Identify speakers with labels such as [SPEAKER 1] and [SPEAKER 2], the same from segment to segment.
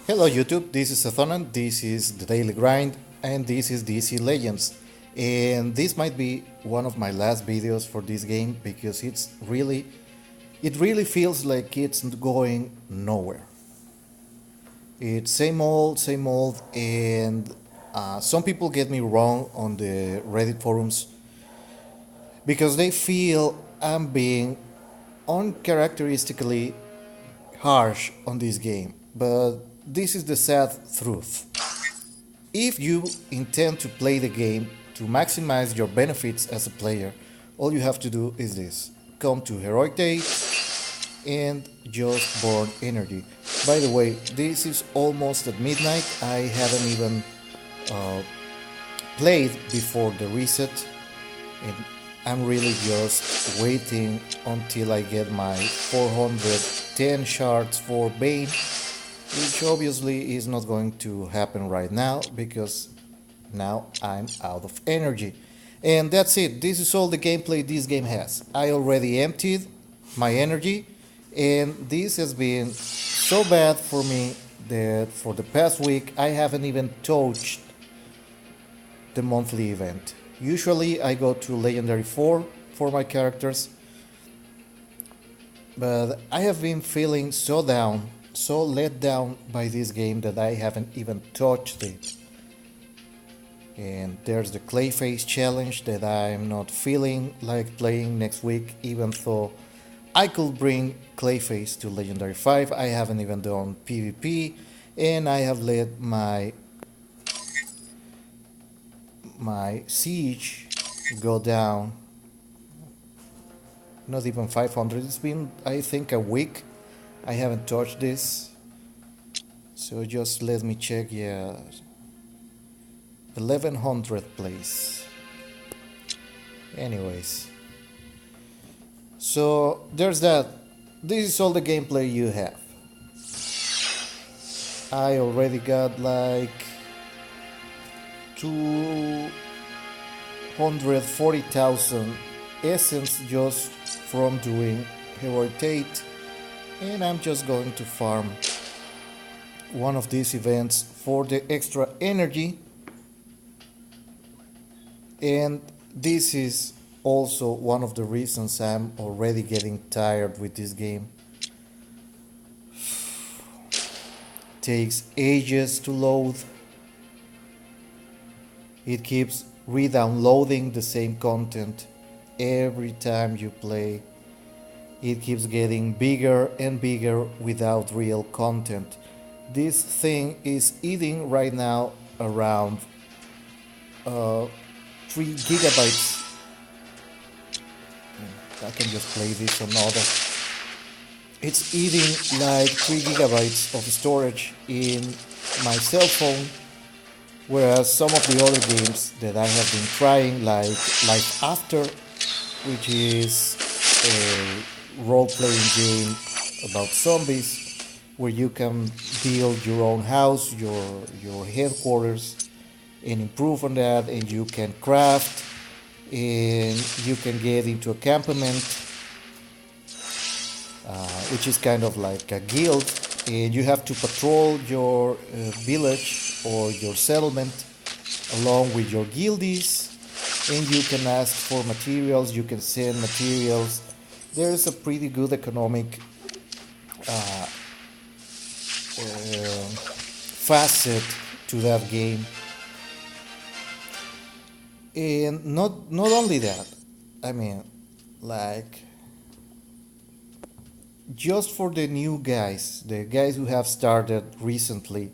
[SPEAKER 1] Hello YouTube, this is Athonan, this is the Daily Grind, and this is DC Legends. And this might be one of my last videos for this game because it really feels like it's going nowhere. It's same old, and some people get me wrong on the Reddit forums because they feel I'm being uncharacteristically harsh on this game. But this is the sad truth. If you intend to play the game to maximize your benefits as a player, all you have to do is this: come to Heroic Day and just burn energy. By the way, this is almost at midnight. I haven't even uh, played before the reset, and I'm really just waiting until I get my 410 shards for Bane, which obviously is not going to happen right now because now I'm out of energy. And that's it. This is all the gameplay this game has. I already emptied my energy, and this has been so bad for me that for the past week I haven't even touched the monthly event. Usually I go to Legendary 4 for my characters, but I have been feeling so down, so let down by this game that I haven't even touched it. And there's the Clayface challenge that I'm not feeling like playing next week, even though I could bring Clayface to Legendary 5. I haven't even done PvP, and I have let my siege go down. Not even 500. It's been, I think, a week. I haven't touched this. So just let me check. Yeah, 1100th place. Anyways, so there's that. This is all the gameplay you have. I already got like 240,000 essence just from doing Heroic Tate, and I'm just going to farm one of these events for the extra energy. And this is also one of the reasons I'm already getting tired with this game. Takes ages to load. It keeps re-downloading the same content every time you play. It keeps getting bigger and bigger without real content. This thing is eating right now around 3 gigabytes. I can just play this on auto. It's eating like 3 gigabytes of storage in my cell phone, whereas some of the other games that I have been trying, like Life After, which is a role-playing game about zombies, where you can build your own house, your headquarters, and improve on that, and you can craft, and you can get into a campament, which is kind of like a guild, and you have to patrol your village or your settlement along with your guildies, and you can ask for materials, you can send materials. There is a pretty good economic facet to that game. And not only that, I mean, like, just for the new guys, the guys who have started recently,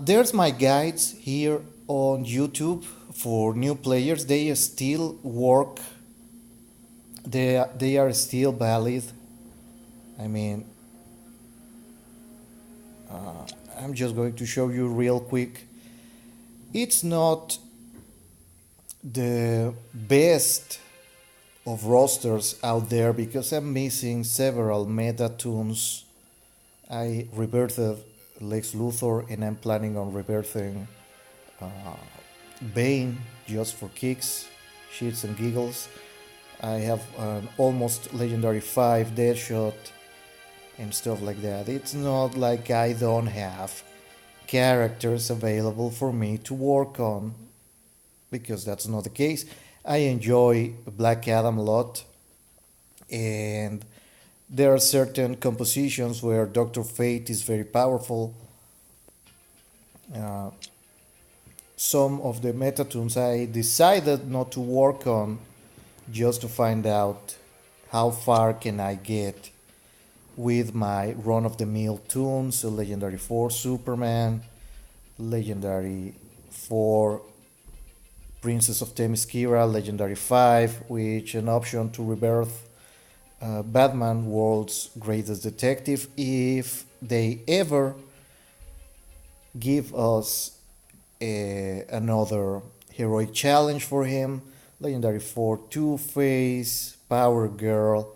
[SPEAKER 1] there's my guides here on YouTube for new players. They still work. They are still valid. I mean, I'm just going to show you real quick. It's not the best of rosters out there because I'm missing several meta tunes. I rebirthed Lex Luthor, and I'm planning on rebirthing Bane just for kicks, shits and giggles. I have an almost legendary 5 Deadshot and stuff like that. It's not like I don't have characters available for me to work on, because that's not the case. I enjoy Black Adam a lot, and there are certain compositions where Doctor Fate is very powerful. Uh, some of the metatunes I decided not to work on just to find out how far can I get with my run-of-the-mill tunes, Legendary 4 Superman, Legendary 4 Princess of Themyscira, Legendary 5, which an option to rebirth Batman World's Greatest Detective if they ever give us another heroic challenge for him. Legendary 4 Two-Face, Power Girl,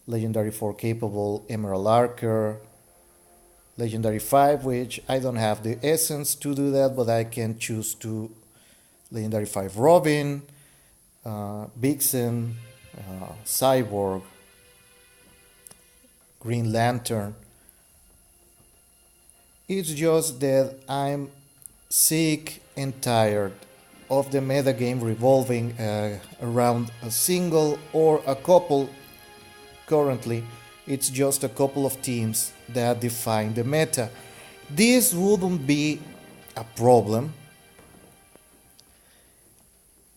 [SPEAKER 1] Legendary 4 Capable Emerald Archer, Legendary 5, which I don't have the essence to do that, but I can choose to Legendary 5 Robin, Vixen, Cyborg, Green Lantern. It's just that I'm sick and tired of the metagame revolving around a single or a couple. Currently, it's just a couple of teams that define the meta. This wouldn't be a problem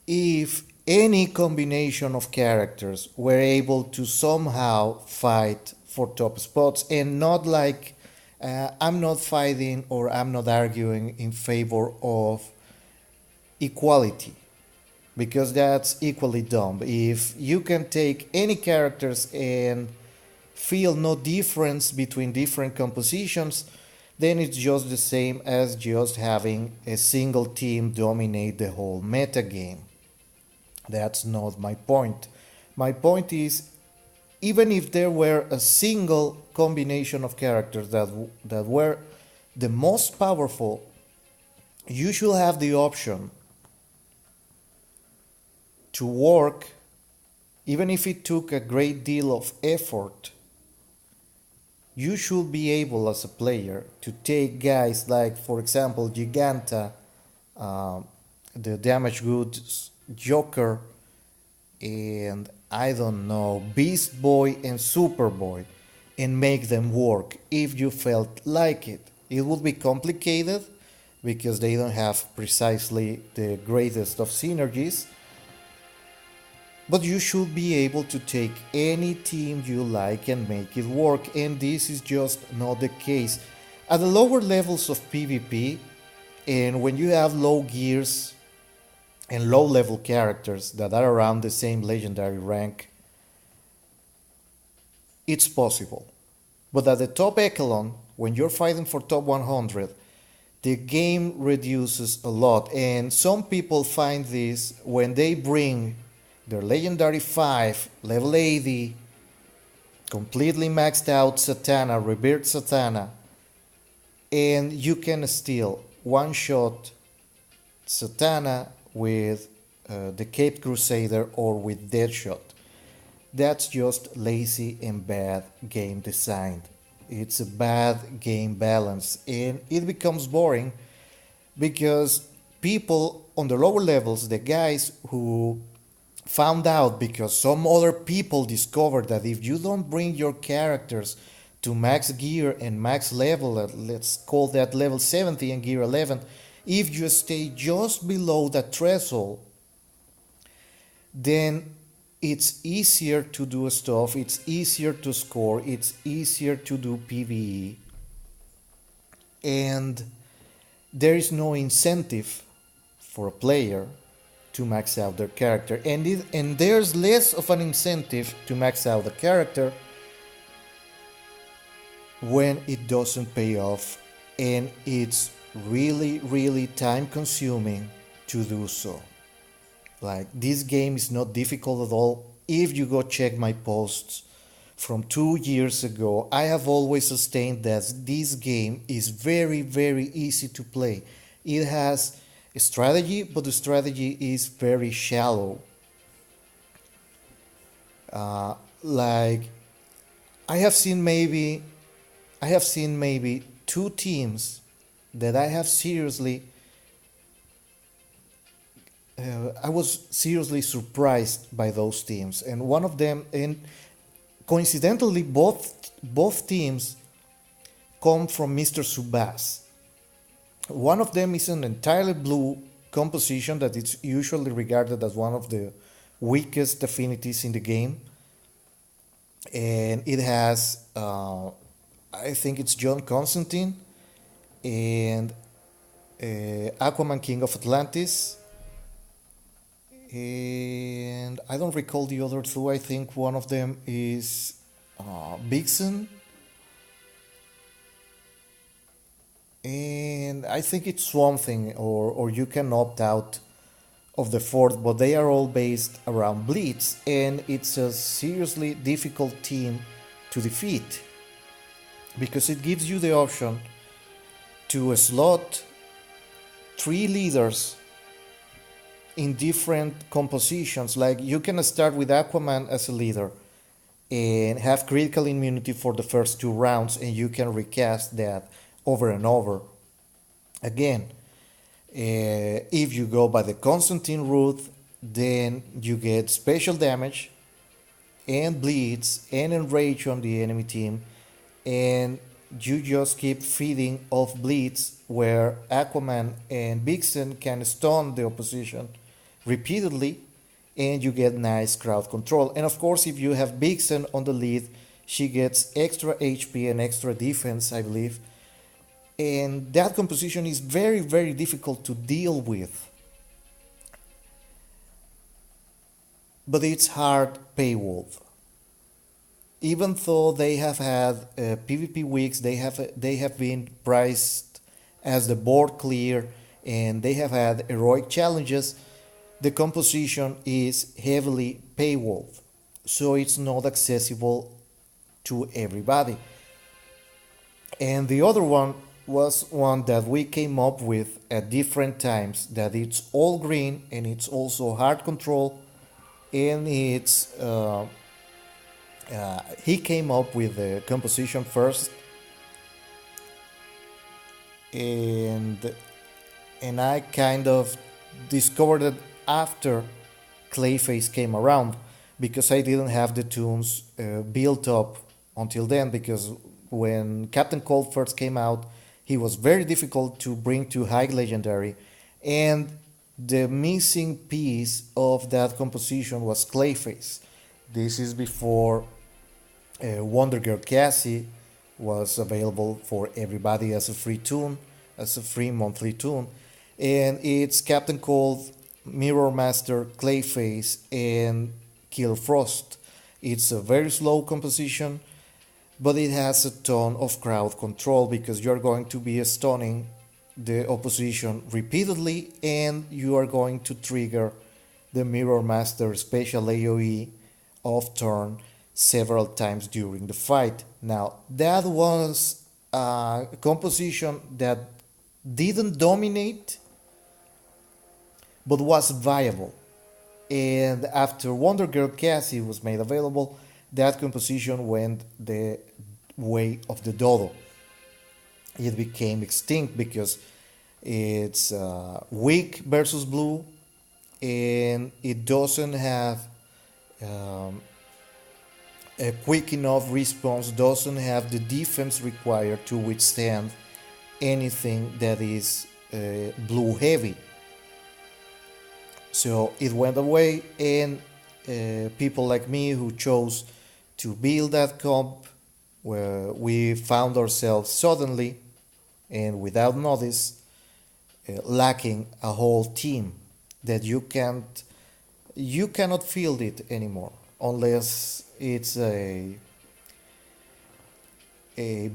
[SPEAKER 1] if any combination of characters were able to somehow fight for top spots, and not like I'm not fighting or I'm not arguing in favor of equality, because that's equally dumb. If you can take any characters and feel no difference between different compositions, then it's just the same as just having a single team dominate the whole meta game. That's not my point. My point is, even if there were a single combination of characters that were the most powerful, you should have the option to work, even if it took a great deal of effort. You should be able as a player to take guys like, for example, Giganta, the Damage Goods Joker, and I don't know, Beast Boy and Superboy, and make them work if you felt like it. It would be complicated because they don't have precisely the greatest of synergies, but you should be able to take any team you like and make it work, and this is just not the case. At the lower levels of PvP, and when you have low gears and low level characters that are around the same legendary rank, it's possible. But at the top echelon, when you're fighting for top 100, the game reduces a lot, and some people find this when they bring their Legendary 5, level 80, completely maxed out Satana, Rebirth Satana, and you can still one-shot Satana with the Caped Crusader or with Deadshot. That's just lazy and bad game design. It's a bad game balance, and it becomes boring because people on the lower levels, the guys who found out because some other people discovered that if you don't bring your characters to max gear and max level, let's call that level 70 and gear 11, if you stay just below that threshold, then it's easier to do stuff, it's easier to score, it's easier to do PvE, and there is no incentive for a player to max out their character, and there's less of an incentive to max out the character when it doesn't pay off, and it's really time consuming to do so. Like, this game is not difficult at all. If you go check my posts from 2 years ago, I have always sustained that this game is very easy to play. It has a strategy, but the strategy is very shallow. Like, I have seen maybe I have seen maybe two teams that I was seriously surprised by those teams, and one of them, and coincidentally, both teams come from Mr. Subas. One of them is an entirely blue composition that is usually regarded as one of the weakest affinities in the game, and it has, I think it's John Constantine and Aquaman King of Atlantis, and I don't recall the other two. I think one of them is Vixen, and I think it's Swamp Thing, or you can opt out of the fourth, but they are all based around Blitz, and it's a seriously difficult team to defeat because it gives you the option to slot three leaders in different compositions. Like you can start with Aquaman as a leader and have critical immunity for the first two rounds, and you can recast that over and over again. If you go by the Constantine route, then you get special damage and bleeds and enrage on the enemy team, and you just keep feeding off bleeds where Aquaman and Vixen can stun the opposition repeatedly, and you get nice crowd control. And of course, if you have Vixen on the lead, she gets extra HP and extra defense, I believe, and that composition is very, very difficult to deal with. But it's hard paywall. Even though they have had PvP weeks, they have been priced as the board clear, and they have had heroic challenges. The composition is heavily paywall, so it's not accessible to everybody. And the other one was one that we came up with at different times, that it's all green and it's also hard control, and it's he came up with the composition first, and I kind of discovered it after Clayface came around, because I didn't have the tunes built up until then, because when Captain Cold first came out, he was very difficult to bring to high legendary, and the missing piece of that composition was Clayface. This is before Wonder Girl Cassie was available for everybody as a free tune, as a free monthly tune, and it's Captain Cold, Mirror Master, Clayface, and Kill Frost. It's a very slow composition, but it has a ton of crowd control because you're going to be stunning the opposition repeatedly, and you are going to trigger the Mirror Master special AoE off turn several times during the fight. Now, that was a composition that didn't dominate but was viable. And after Wonder Girl Cassie was made available, that composition went the way of the dodo. It became extinct because it's weak versus blue, and it doesn't have a quick enough response, doesn't have the defense required to withstand anything that is blue heavy. So it went away, and people like me who chose to build that comp, where we found ourselves suddenly and without notice lacking a whole team that you cannot field it anymore unless it's a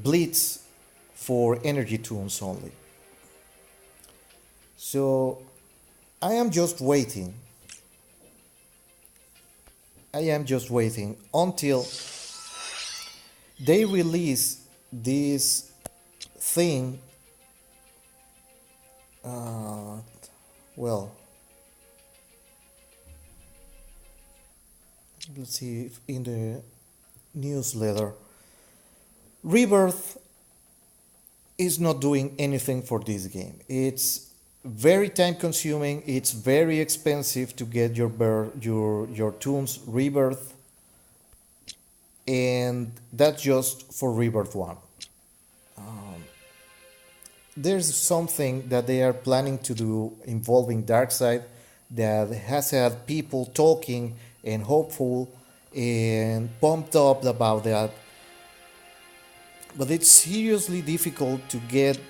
[SPEAKER 1] blitz for energy tunes only. So I am just waiting. I am just waiting until they release this thing. Well, let's see if in the newsletter. Rebirth is not doing anything for this game. It's very time consuming, it's very expensive to get your toons rebirth, and that's just for rebirth 1. There's something that they are planning to do involving Darkseid that has had people talking and hopeful and pumped up about that, but it's seriously difficult to get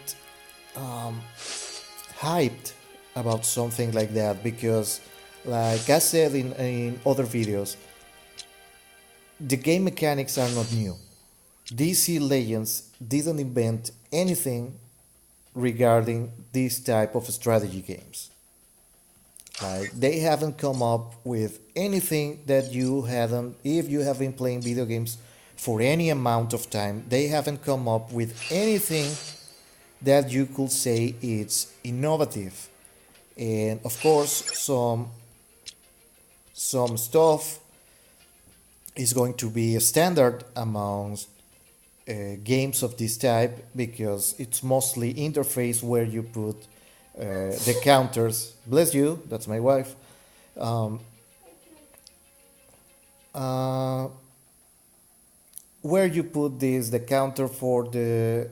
[SPEAKER 1] hyped about something like that because, like I said in other videos, the game mechanics are not new. DC Legends didn't invent anything regarding this type of strategy games. Like they haven't come up with anything that you haven't, if you have been playing video games for any amount of time, they haven't come up with anything that you could say it's innovative. And of course, some stuff is going to be a standard amongst games of this type because it's mostly interface where you put the counters. Bless you, that's my wife. Um, uh, where you put this, the counter for the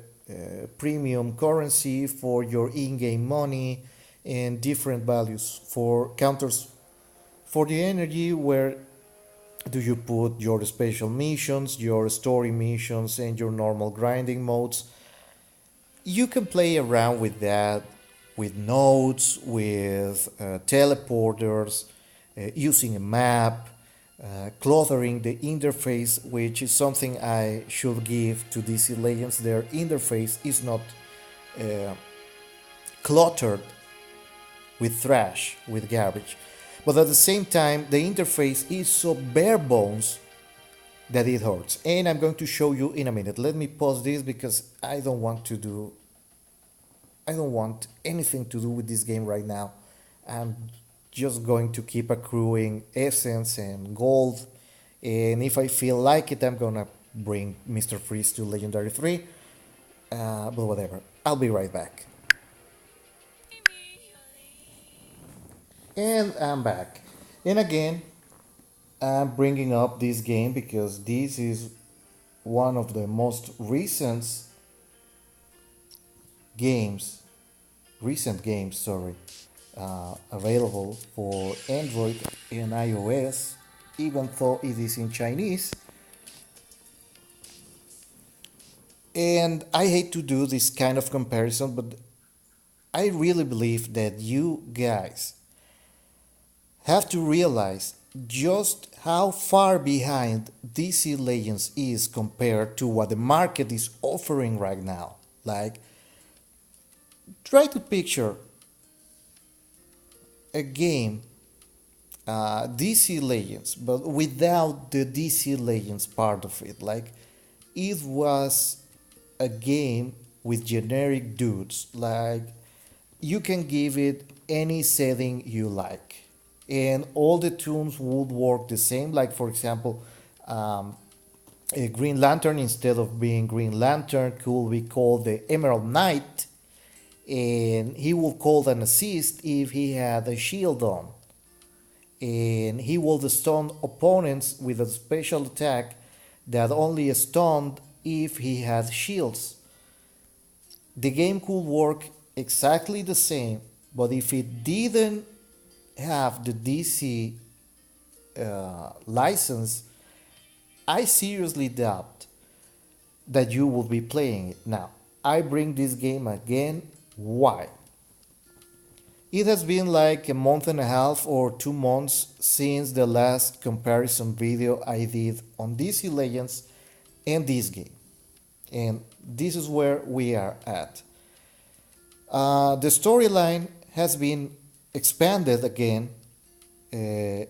[SPEAKER 1] premium currency, for your in-game money, and different values for counters for the energy. Where do you put your special missions, your story missions, and your normal grinding modes? You can play around with that, with nodes, with teleporters, using a map, cluttering the interface, which is something I should give to DC Legends. Their interface is not uh, cluttered with trash, with garbage. But at the same time, the interface is so bare bones that it hurts. And I'm going to show you in a minute. Let me pause this because I don't want anything to do with this game right now. I'm just going to keep accruing essence and gold. And if I feel like it, I'm gonna bring Mr. Freeze to Legendary 3. But whatever. I'll be right back. And I'm back. And again, I'm bringing up this game because this is one of the most games, recent games, sorry, available for Android and iOS, even though it is in Chinese. And I hate to do this kind of comparison, but I really believe that you guys have to realize just how far behind DC Legends is compared to what the market is offering right now. Like, try to picture a game, DC Legends, but without the DC Legends part of it. Like, it was a game with generic dudes. Like, you can give it any setting you like, and all the tunes would work the same. Like, for example, a Green Lantern, instead of being Green Lantern, could be called the Emerald Knight, and he will call an assist if he had a shield on, and he will stun opponents with a special attack that only stunned if he had shields. The game could work exactly the same, but if it didn't have the DC license, I seriously doubt that you will be playing it. Now, I bring this game again. Why? It has been like a month and a half or 2 months since the last comparison video I did on DC Legends and this game. And this is where we are at. The storyline has been expanded again,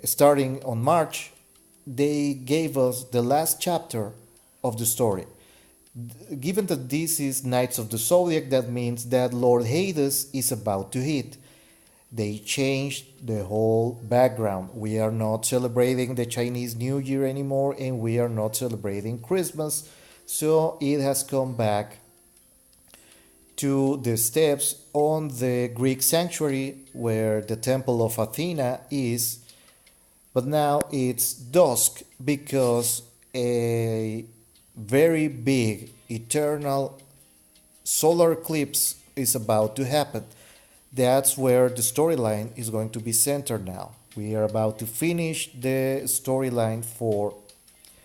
[SPEAKER 1] starting on March. They gave us the last chapter of the story. Given that this is Knights of the Zodiac, that means that Lord Hades is about to hit. They changed the whole background. We are not celebrating the Chinese New Year anymore, and we are not celebrating Christmas. So it has come back to the steps on the Greek sanctuary where the temple of Athena is, but now it's dusk because a very big eternal solar eclipse is about to happen. That's where the storyline is going to be centered now. We are about to finish the storyline for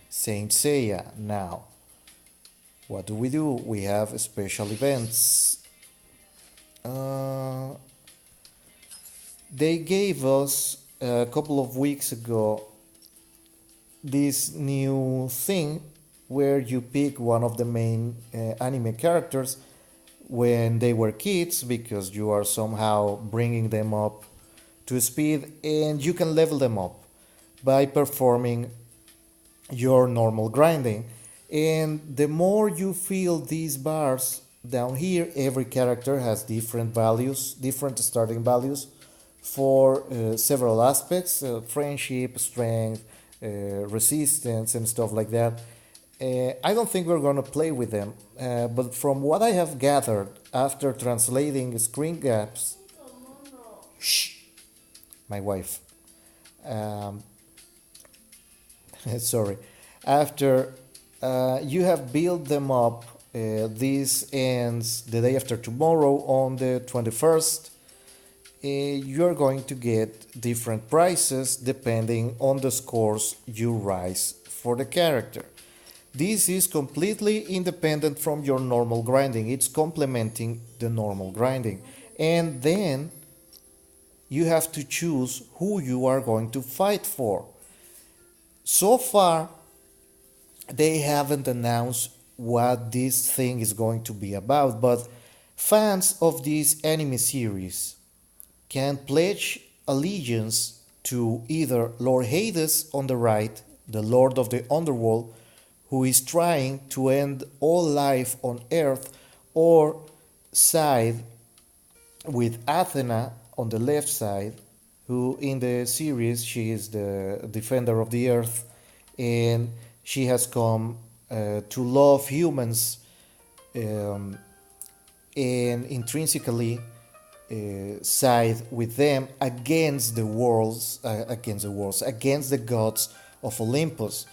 [SPEAKER 1] Saint Seiya now. What do? We have special events. Uh, they gave us a couple of weeks ago this new thing where you pick one of the main anime characters when they were kids because you are somehow bringing them up to speed and you can level them up by performing your normal grinding. And the more you feel these bars down here, every character has different values, different starting values for several aspects, friendship, strength, resistance, and stuff like that. I don't think we're going to play with them, but from what I have gathered after translating screen gaps, shh, my wife, um, sorry, after you have built them up, this ends the day after tomorrow on the 21st. You're going to get different prices depending on the scores you rise for the character. This is completely independent from your normal grinding. It's complementing the normal grinding. And then you have to choose who you are going to fight for. So far, they haven't announced what this thing is going to be about, but fans of this anime series can pledge allegiance to either Lord Hades on the right, the Lord of the Underworld, who is trying to end all life on Earth, or side with Athena on the left side, who in the series she is the defender of the Earth, and she has come to love humans and intrinsically side with them against the worlds, against the gods of Olympus.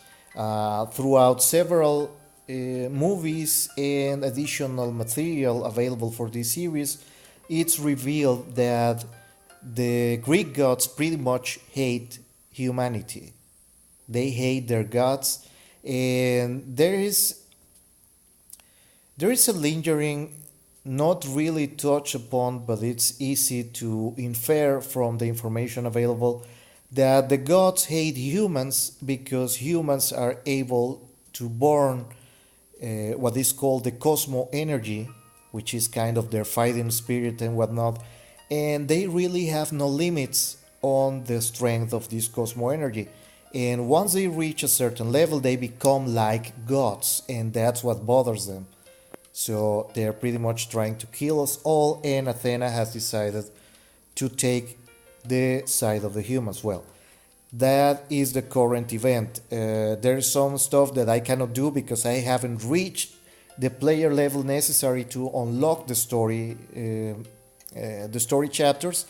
[SPEAKER 1] Throughout several movies and additional material available for this series, it's revealed that the Greek gods pretty much hate humanity. They hate their gods, and there is a lingering, not really touched upon, but it's easy to infer from the information available that the gods hate humans because humans are able to burn what is called the cosmo energy, which is kind of their fighting spirit and whatnot, and they really have no limits on the strength of this cosmo energy. And once they reach a certain level, they become like gods, and that's what bothers them. So they're pretty much trying to kill us all, and Athena has decided to take the side of the humans. Well, that is the current event. There's some stuff that I cannot do because I haven't reached the player level necessary to unlock the story chapters.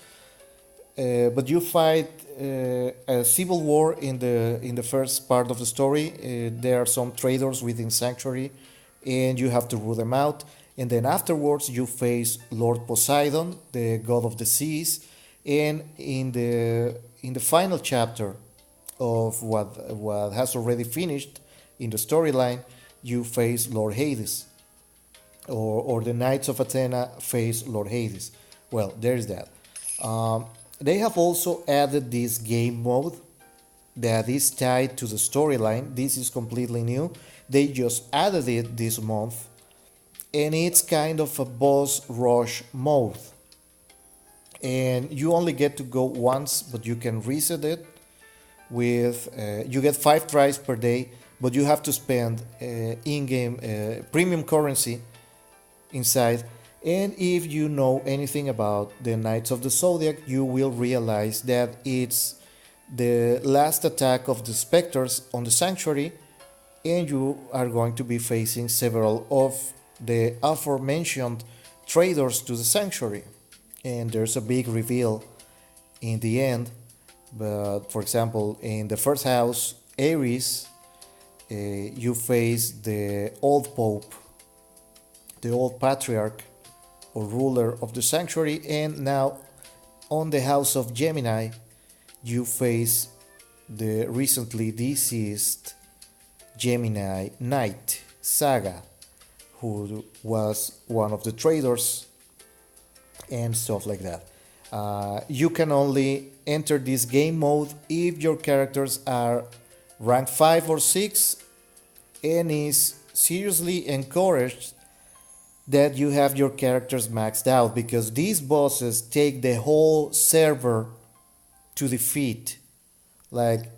[SPEAKER 1] But you fight a civil war in the first part of the story. There are some traders within Sanctuary, and you have to root them out. And then afterwards, you face Lord Poseidon, the god of the seas. And in the final chapter of what has already finished in the storyline, you face Lord Hades, or the Knights of Athena face Lord Hades. Well, there's that. They have also added this game mode that is tied to the storyline. This is completely new. They just added it this month, and it's kind of a boss rush mode. And you only get to go once, but you can reset it with you get 5 tries per day, but you have to spend in-game premium currency inside. And if you know anything about the Knights of the Zodiac, you will realize that it's the last attack of the specters on the sanctuary, and you are going to be facing several of the aforementioned traders to the sanctuary, and there's a big reveal in the end. But for example, in the first house, Aries, you face the old pope, the old patriarch or ruler of the sanctuary, and now on the house of Gemini, you face the recently deceased Gemini Knight, Saga, who was one of the traders and stuff like that. You can only enter this game mode if your characters are rank 5 or 6, and is seriously encouraged that you have your characters maxed out, because these bosses take the whole server to defeat. Like,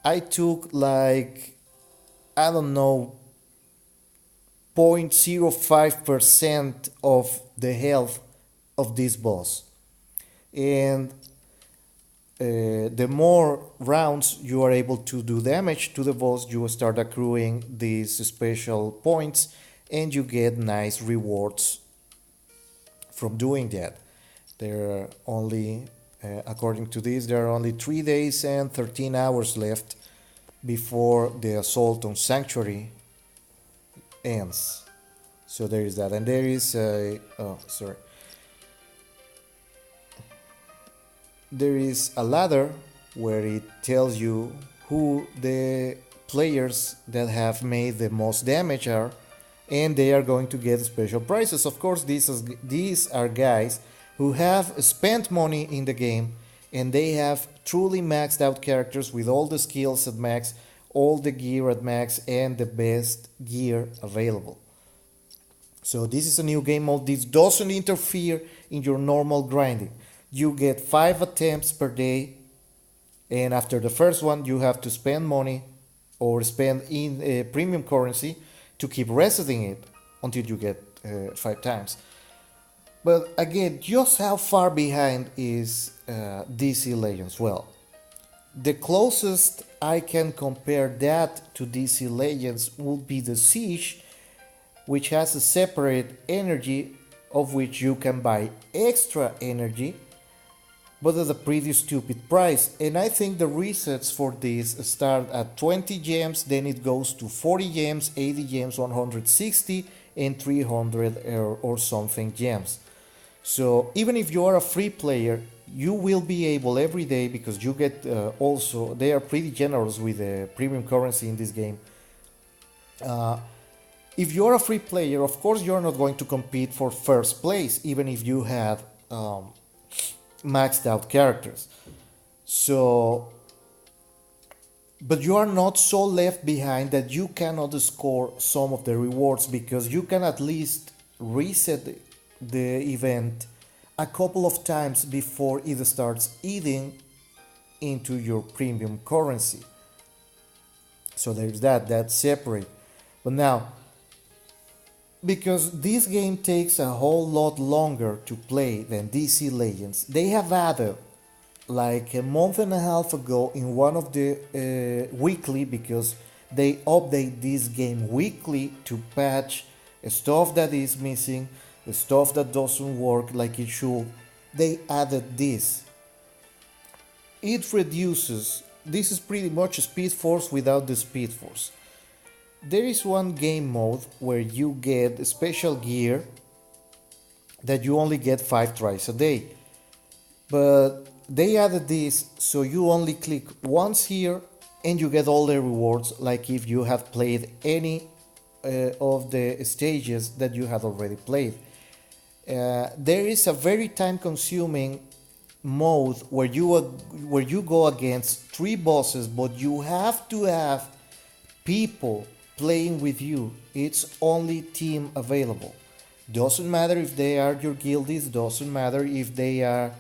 [SPEAKER 1] I took like, I don't know, 0.05% of the health of this boss. And the more rounds you are able to do damage to the boss, you start accruing these special points, and you get nice rewards from doing that. There are only, according to this, there are only 3 days and 13 hours left before the assault on Sanctuary ends. So there is that, and there is there is a ladder where it tells you who the players that have made the most damage are, and they are going to get special prizes. Of course, these are guys who have spent money in the game, and they have truly maxed out characters with all the skills at max, all the gear at max, and the best gear available. So this is a new game mode. This doesn't interfere in your normal grinding. You get 5 attempts per day, and after the first one you have to spend money or spend in premium currency to keep resetting it until you get 5 times. But again, just how far behind is DC Legends? Well, the closest I can compare that to DC Legends would be the Siege, which has a separate energy of which you can buy extra energy, but at a pretty stupid price. And I think the resets for this start at 20 gems, then it goes to 40 gems, 80 gems, 160, and 300 or something gems. So even if you are a free player, you will be able every day, because you get also, they are pretty generous with the premium currency in this game. If you're a free player, of course you're not going to compete for first place, even if you have maxed out characters. So, but you are not so left behind that you cannot score some of the rewards, because you can at least reset the event a couple of times before it starts eating into your premium currency. So there's that's separate. But now, because this game takes a whole lot longer to play than DC Legends, they have added, like a month and a half ago, in one of the weekly, because they update this game weekly to patch stuff that is missing, the stuff that doesn't work like it should. They added this. It reduces, this is pretty much Speed Force without the Speed Force. There is one game mode where you get special gear that you only get 5 tries a day. But they added this, so you only click once here and you get all the rewards, like if you have played any of the stages that you had already played. There is a very time-consuming mode where you go against 3 bosses, but you have to have people playing with you. It's only team available. Doesn't matter if they are your guildies, doesn't matter if they are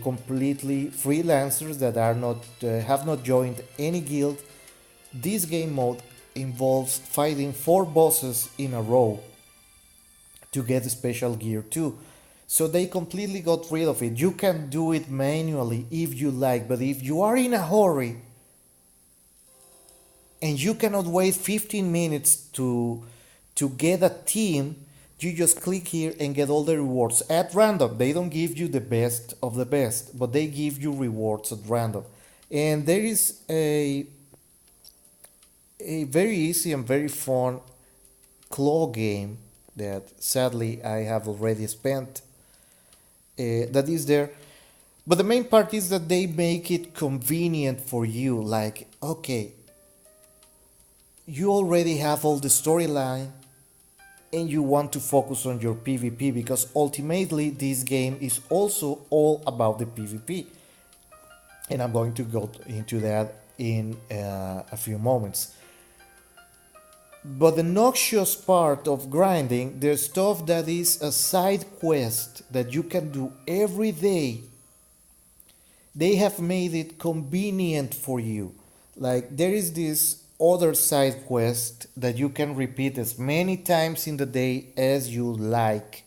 [SPEAKER 1] completely freelancers that are not have not joined any guild. This game mode involves fighting 4 bosses in a row to get special gear too. So they completely got rid of it. You can do it manually if you like, but if you are in a hurry and you cannot wait 15 minutes to get a team, you just click here and get all the rewards at random. They don't give you the best of the best, but they give you rewards at random. And there is a very easy and very fun claw game that sadly I have already spent, that is there. But the main part is that they make it convenient for you. Like, okay, you already have all the storyline and you want to focus on your PvP, because ultimately this game is also all about the PvP. And I'm going to go into that in a few moments. But the noxious part of grinding, the stuff that is a side quest that you can do every day, they have made it convenient for you. Like, there is this other side quest that you can repeat as many times in the day as you like,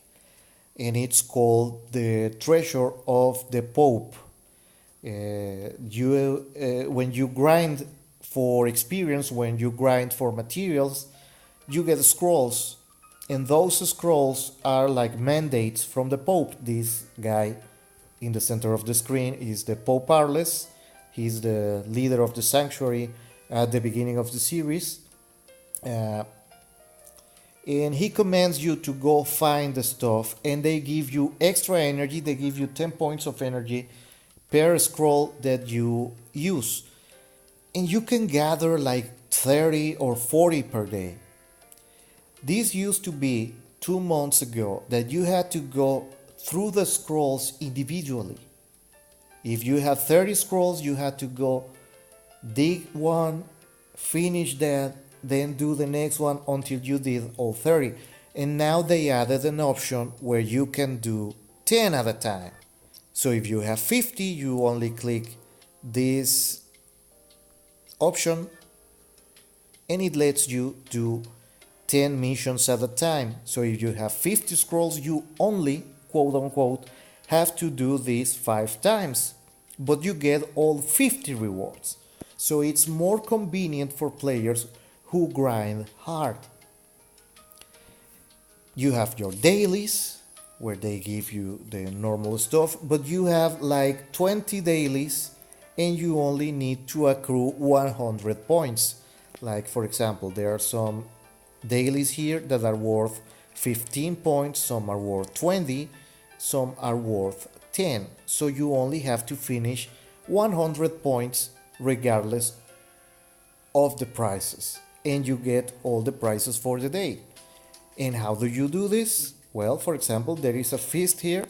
[SPEAKER 1] and it's called the Treasure of the Pope. When you grind for experience, when you grind for materials, you get scrolls, and those scrolls are like mandates from the Pope. This guy in the center of the screen is the Pope Arles. He's the leader of the sanctuary at the beginning of the series. And he commands you to go find the stuff, and they give you extra energy. They give you 10 points of energy per scroll that you use. And you can gather like 30 or 40 per day. This used to be 2 months ago that you had to go through the scrolls individually. If you had 30 scrolls, you had to go dig one, finish that, then do the next one until you did all 30. And now they added an option where you can do 10 at a time. So if you have 50, you only click this option and it lets you do 10 missions at a time. So if you have 50 scrolls, you only, quote unquote, have to do this 5 times, but you get all 50 rewards. So it's more convenient for players who grind hard. You have your dailies, where they give you the normal stuff, but you have like 20 dailies and you only need to accrue 100 points. Like, for example, there are some dailies here that are worth 15 points, some are worth 20, some are worth 10. So you only have to finish 100 points regardless of the prices, and you get all the prices for the day. And how do you do this? Well, for example, there is a feast here.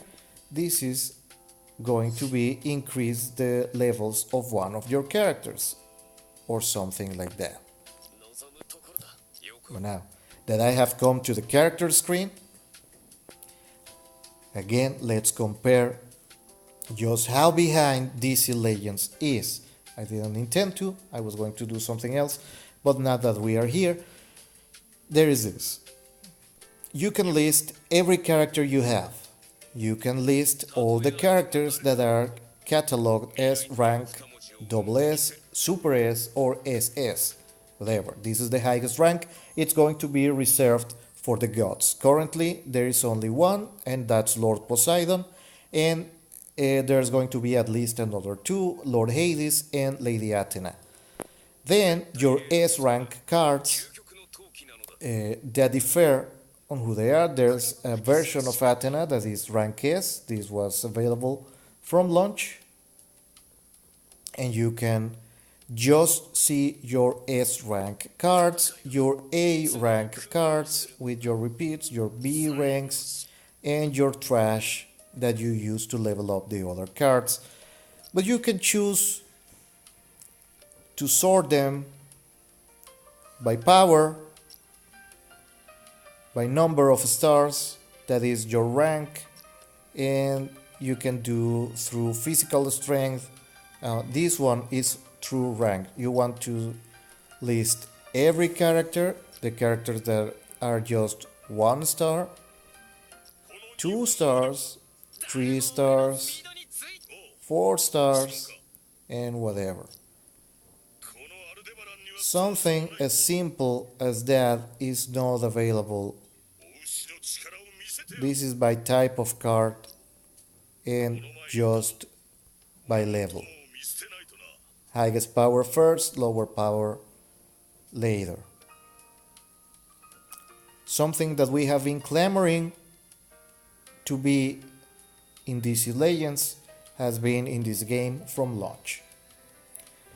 [SPEAKER 1] This is going to be increase the levels of one of your characters or something like that. But now that I have come to the character screen, again, let's compare just how behind DC Legends is. I didn't intend to, I was going to do something else, but now that we are here, there is this. You can list every character you have. You can list all the characters that are cataloged as rank SS, Super S, or SS. Whatever. This is the highest rank. It's going to be reserved for the gods. Currently, there is only one, and that's Lord Poseidon. And there's going to be at least another 2, Lord Hades and Lady Athena. Then your S rank cards that differ on who they are. There's a version of Athena that is rank S. This was available from launch. And you can just see your S rank cards, your A rank cards with your repeats, your B ranks, and your trash that you use to level up the other cards. But you can choose to sort them by power, by number of stars, that is your rank, and you can do through physical strength. This one is true rank. You want to list every character, the characters that are just 1 star, 2 stars, 3 stars, 4 stars, and whatever. Something as simple as that is not available This is by type of card and just by level. Highest power first, lower power later. Something that we have been clamoring to be in DC Legends has been in this game from launch.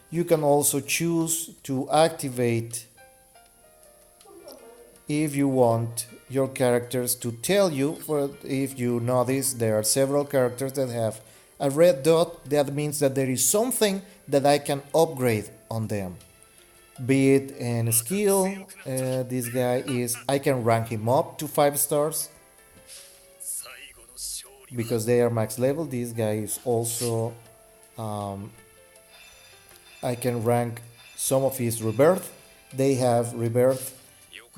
[SPEAKER 1] You can also choose to activate if you want your characters to tell you. For if you notice, there are several characters that have a red dot. That means that there is something that I can upgrade on them. Be it in skill, this guy is, I can rank him up to 5 stars because they are max level. This guy is also, I can rank some of his rebirth. They have rebirth.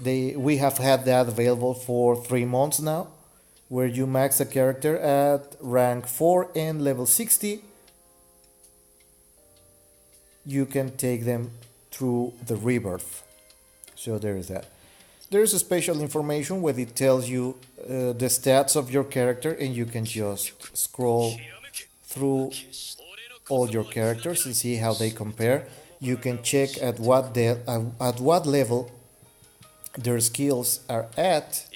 [SPEAKER 1] We have had that available for 3 months now, where you max a character at rank 4 and level 60. You can take them through the rebirth. So there is that. There is a special information where it tells you the stats of your character, and you can just scroll through all your characters and see how they compare. You can check at what level their skills are at,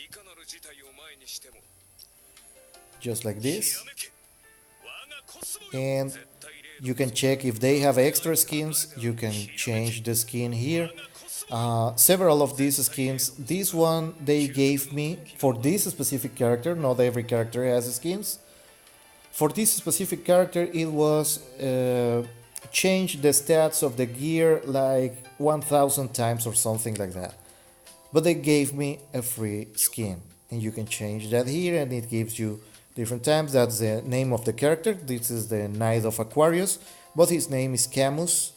[SPEAKER 1] just like this. And you can check if they have extra skins. You can change the skin here. Several of these skins, this one they gave me for this specific character. Not every character has skins. For this specific character, it was change the stats of the gear like 1000 times or something like that. But they gave me a free skin, and you can change that here, and it gives you different times. That's the name of the character. This is the Knight of Aquarius, but his name is Camus.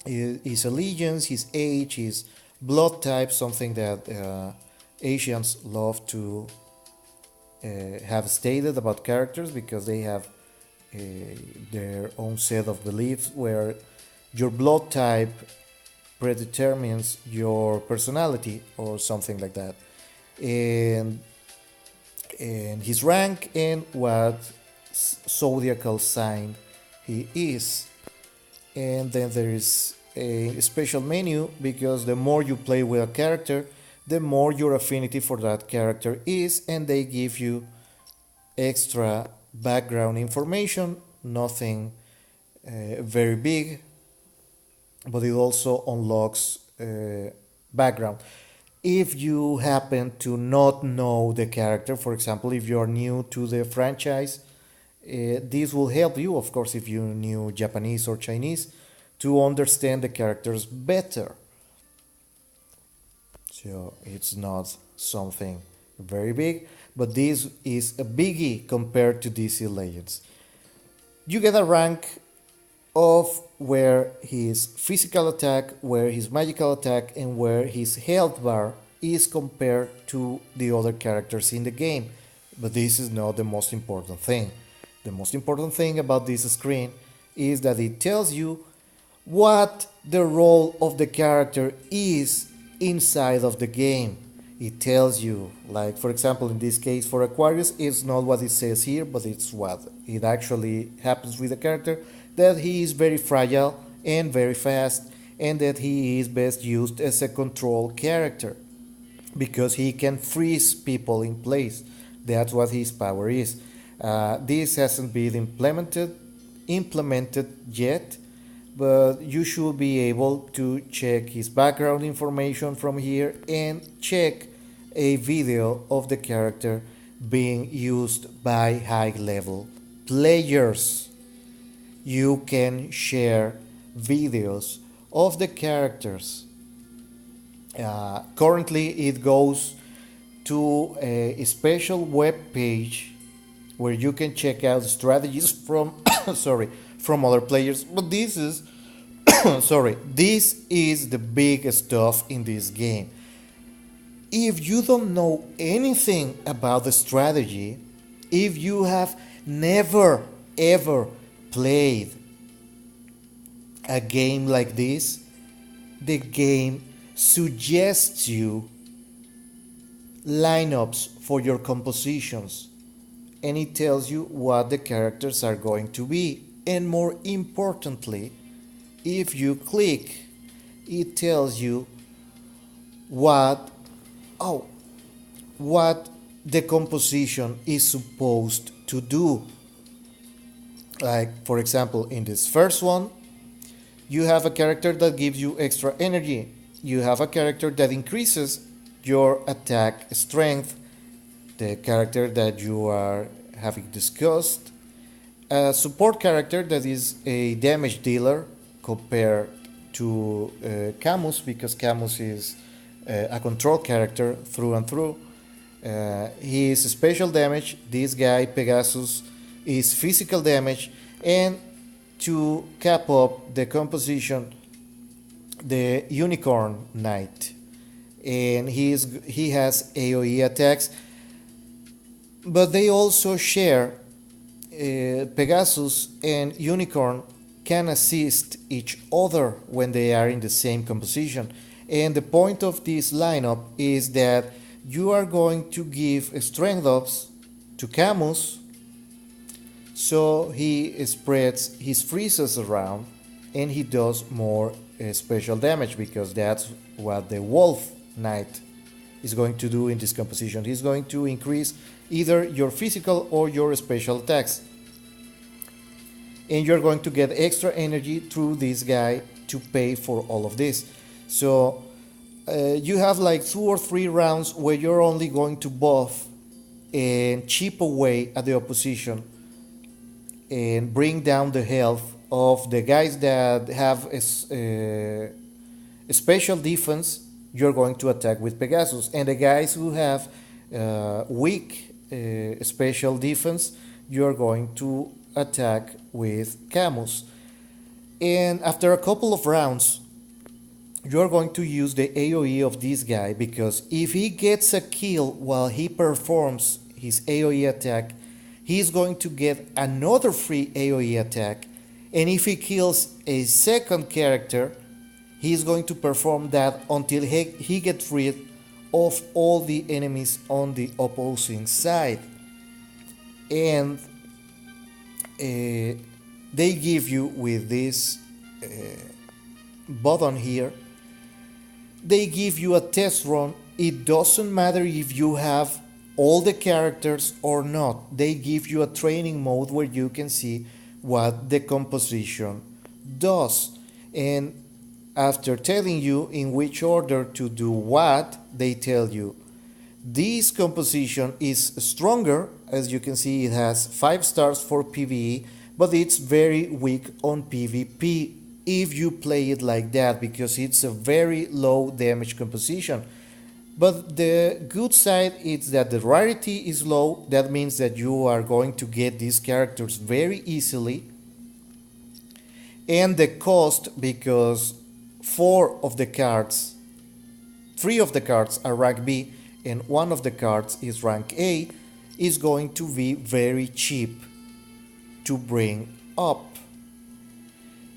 [SPEAKER 1] His allegiance, his age, his blood type, something that Asians love to have stated about characters, because they have their own set of beliefs where your blood type predetermines your personality or something like that, and his rank and what zodiacal sign he is. And then there is a special menu, because the more you play with a character, the more your affinity for that character is, and they give you extra background information, nothing very big, but it also unlocks background. If you happen to not know the character, for example, if you're new to the franchise, this will help you, of course, if you knew Japanese or Chinese, to understand the characters better. So it's not something very big, but this is a biggie compared to DC Legends. You get a rank of where his physical attack, where his magical attack, and where his health bar is compared to the other characters in the game. But this is not the most important thing. The most important thing about this screen is that it tells you what the role of the character is inside of the game. It tells you, like for example in this case for Aquarius, it's not what it says here, but it's what it actually happens with the character, that he is very fragile and very fast, and that he is best used as a control character because he can freeze people in place. That's what his power is. This hasn't been implemented yet, but you should be able to check his background information from here and check a video of the character being used by high level players. You can share videos of the characters. Currently it goes to a special web page where you can check out strategies from from other players, but this is this is the big stuff in this game. If you don't know anything about the strategy, if you have never ever played a game like this, the game suggests you lineups for your compositions, and it tells you what the characters are going to be. And more importantly, if you click, it tells you what what the composition is supposed to do. Like, for example, in this first one, you have a character that gives you extra energy. You have a character that increases your attack strength, the character that you are having discussed, a support character that is a damage dealer compared to Camus, because Camus is a control character through and through. He is special damage. This guy, Pegasus, is physical damage. And to cap up the composition, the Unicorn Knight, and he has AoE attacks, but they also share. Pegasus and Unicorn can assist each other when they are in the same composition. And the point of this lineup is that you are going to give strength ups to Camus, so he spreads his freezes around and he does more special damage, because that's what the Wolf Knight is going to do in this composition. He's going to increase either your physical or your special attacks. And you're going to get extra energy through this guy to pay for all of this. So you have like 2 or 3 rounds where you're only going to buff and chip away at the opposition and bring down the health of the guys that have a special defense. You're going to attack with Pegasus, and the guys who have weak special defense, you're going to attack with Camus. And after a couple of rounds, you're going to use the AoE of this guy, because if he gets a kill while he performs his AoE attack, he's going to get another free AoE attack. And if he kills a second character, he's going to perform that until he gets rid of all the enemies on the opposing side. And they give you, with this button here, they give you a test run. It doesn't matter if you have all the characters or not. They give you a training mode where you can see what the composition does. And after telling you in which order to do what, they tell you this composition is stronger. As you can see, it has 5 stars for PvE, but it's very weak on PvP if you play it like that, because it's a very low damage composition. But the good side is that the rarity is low. That means that you are going to get these characters very easily. And the cost, because 3 of the cards are rank B and 1 of the cards is rank A, is going to be very cheap to bring up.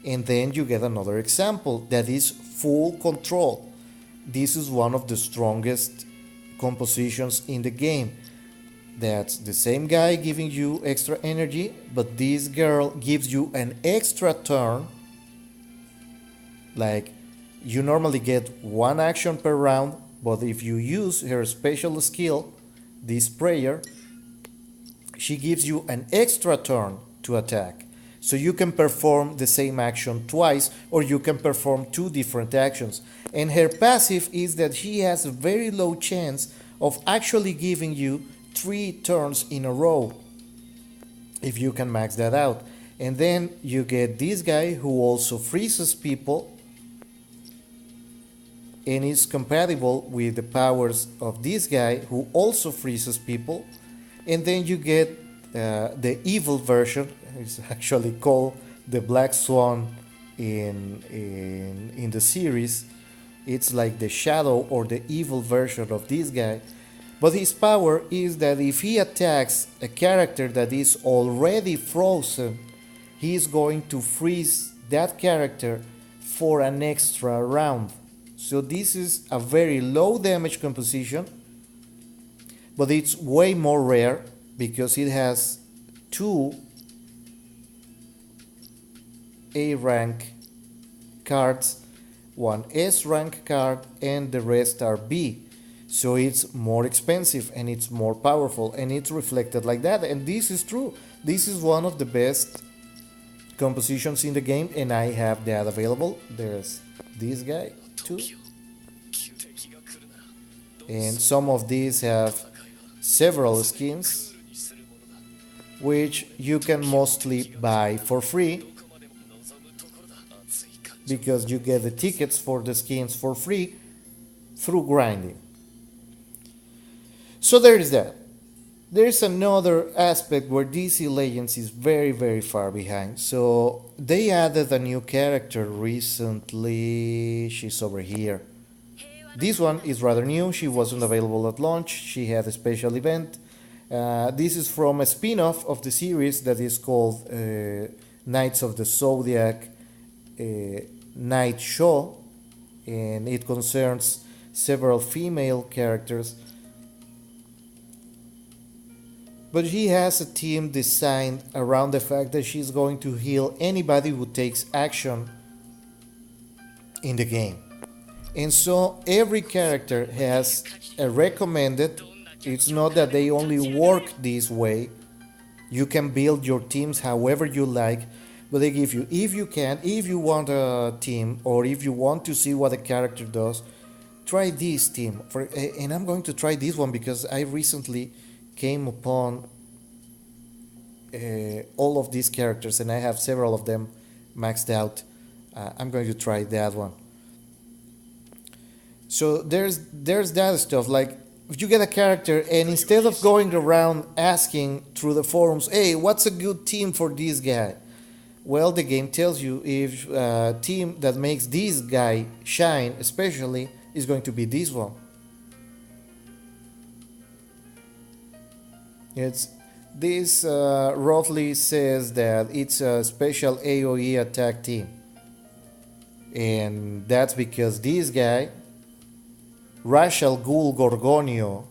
[SPEAKER 1] And then you get another example that is Full Control. This is one of the strongest compositions in the game. That's the same guy giving you extra energy, but this girl gives you an extra turn. Like, you normally get 1 action per round, but if you use her special skill, this prayer, she gives you an extra turn to attack. So you can perform the same action twice, or you can perform 2 different actions. And her passive is that she has a very low chance of actually giving you 3 turns in a row, if you can max that out. And then you get this guy who also freezes people and is compatible with the powers of this guy who also freezes people. And then you get the evil version. It's actually called the Black Swan in the series. It's like the shadow or the evil version of this guy. But his power is that if he attacks a character that is already frozen, he is going to freeze that character for an extra round. So this is a very low damage composition but it's way more rare because it has two A rank cards, one S rank card, and the rest are B. So it's more expensive and it's more powerful and it's reflected like that. And this is true. This is one of the best compositions in the game, and I have that available. There's this guy too. And some of these have several skins, which you can mostly buy for free because you get the tickets for the skins for free through grinding. So there is that. There is another aspect where DC Legends is very far behind. So they added a new character recently. She's over here. This one is rather new. She wasn't available at launch. She had a special event. This is from a spin-off of the series that is called Knights of the Zodiac Night Show, and it concerns several female characters. But she has a team designed around the fact that she's going to heal anybody who takes action in the game. And so every character has a recommended. It's not that they only work this way. You can build your teams however you like, but they give you, if you want a team, or if you want to see what a character does, try this team. And I'm going to try this one because I recently came upon all of these characters and I have several of them maxed out. I'm going to try that one. So there's that stuff. Like, if you get a character and instead of going around asking through the forums, hey, what's a good team for this guy? Well, the game tells you if a team that makes this guy shine especially is going to be this one. This roughly says that it's a special AoE attack team. And that's because this guy, Ra's al Ghul Gorgonio,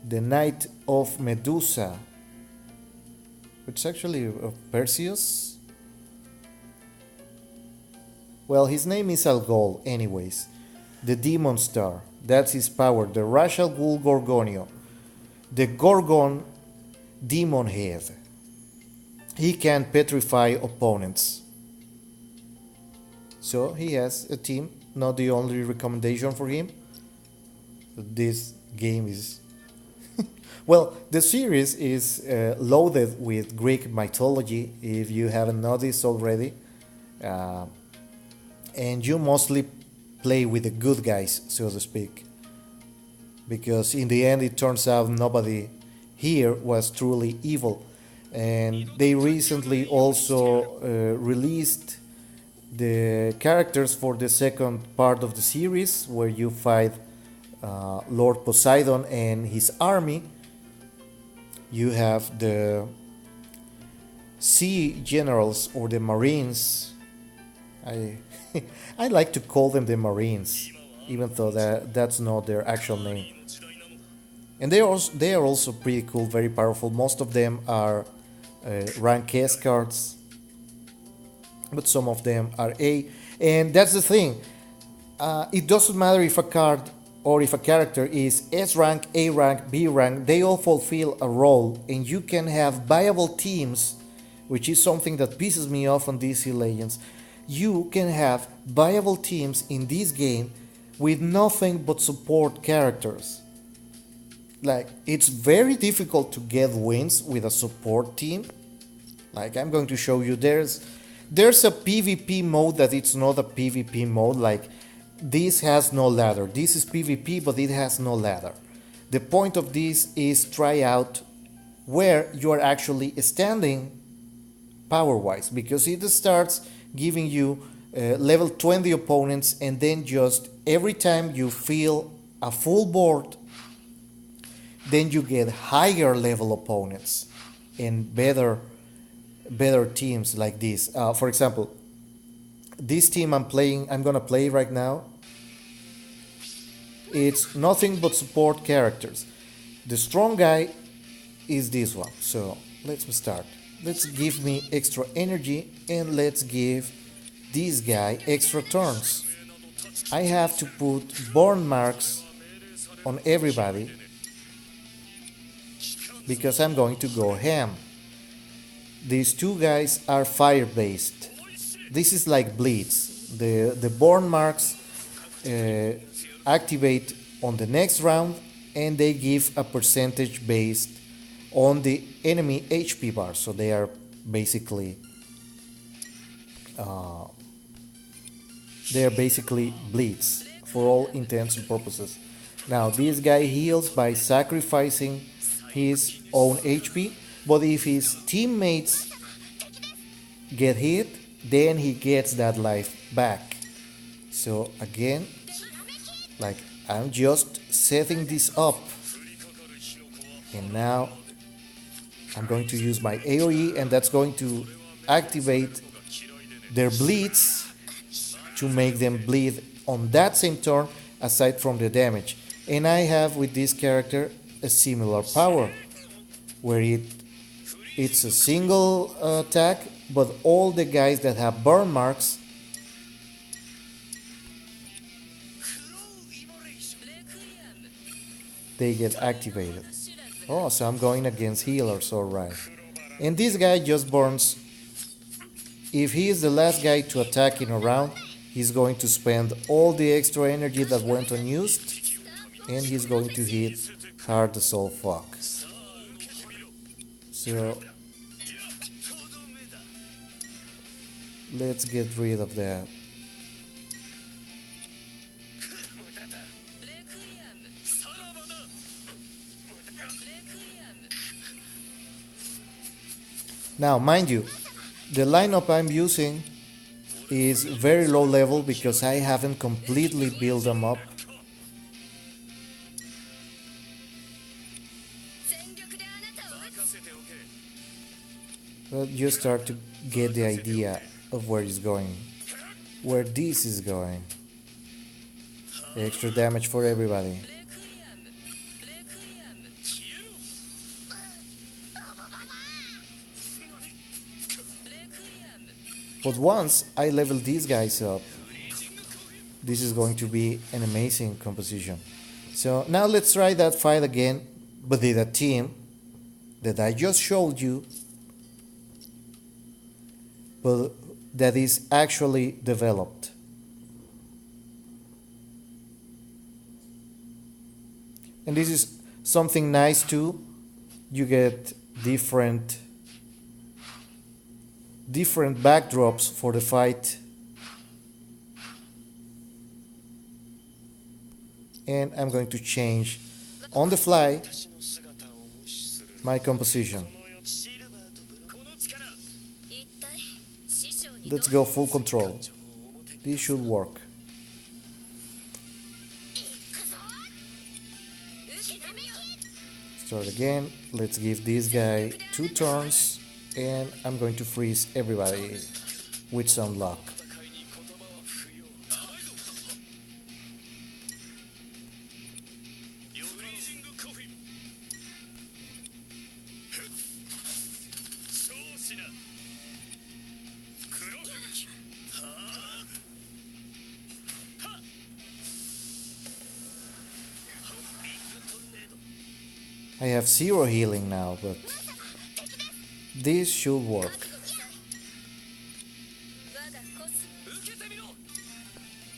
[SPEAKER 1] the Knight of Medusa, which is actually of Perseus. Well, his name is Al Ghul anyways. The Demon Star, that's his power, the Ra's al Ghul Gorgonio, the Gorgon Demon Head. He can petrify opponents. So he has a team, not the only recommendation for him. This game is... well, the series is loaded with Greek mythology, if you haven't noticed already. And you mostly play with the good guys, so to speak. Because in the end it turns out nobody here was truly evil. And they recently also released the characters for the second part of the series, where you fight Lord Poseidon and his army. You have the sea generals, or the marines. I like to call them the marines, even though that's not their actual name. And they are also pretty cool, very powerful. Most of them are rank S cards, but some of them are A. And that's the thing. It doesn't matter if a card or if a character is S rank, A rank, B rank. They all fulfill a role, and you can have viable teams, which is something that pisses me off on DC Legends. You can have viable teams in this game with nothing but support characters. Like, it's very difficult to get wins with a support team. Like, I'm going to show you, there's a PvP mode that it's not a PvP mode. Like, this has no ladder. This is PvP, but it has no ladder. The point of this is try out where you are actually standing power-wise, because it starts giving you level 20 opponents, and then just every time you fill a full board, then you get higher level opponents and better teams like this. For example, this team I'm gonna play right now, it's nothing but support characters. The strong guy is this one. So let's start. Let's give me extra energy and let's give this guy extra turns. I have to put burn marks on everybody because I'm going to go ham. These two guys are fire based. This is like bleeds. The burn marks activate on the next round and they give a percentage based on the enemy HP bar. So they are basically bleeds for all intents and purposes. Now this guy heals by sacrificing his own HP, but if his teammates get hit, then he gets that life back. So again, like I'm just setting this up, and now I'm going to use my AoE, and that's going to activate their bleeds to make them bleed on that same turn aside from the damage. And I have with this character a similar power where it's a single attack, but all the guys that have burn marks they get activated. Oh, so I'm going against healers, alright. And this guy just burns. If he is the last guy to attack in a round, he's going to spend all the extra energy that went unused, and he's going to hit hard as all fuck. So let's get rid of that. Now, mind you, the lineup I'm using is very low level because I haven't completely built them up. But you start to get the idea of where it's going, where this is going. Extra damage for everybody. But once I level these guys up, this is going to be an amazing composition. So now let's try that fight again, but with a team that I just showed you, but that is actually developed. And this is something nice too. You get different backdrops for the fight, and I'm going to change on the fly my composition. Let's go full control. This should work. Start again. Let's give this guy 2 turns, and I'm going to freeze everybody with some luck. I have 0 healing now, but this should work.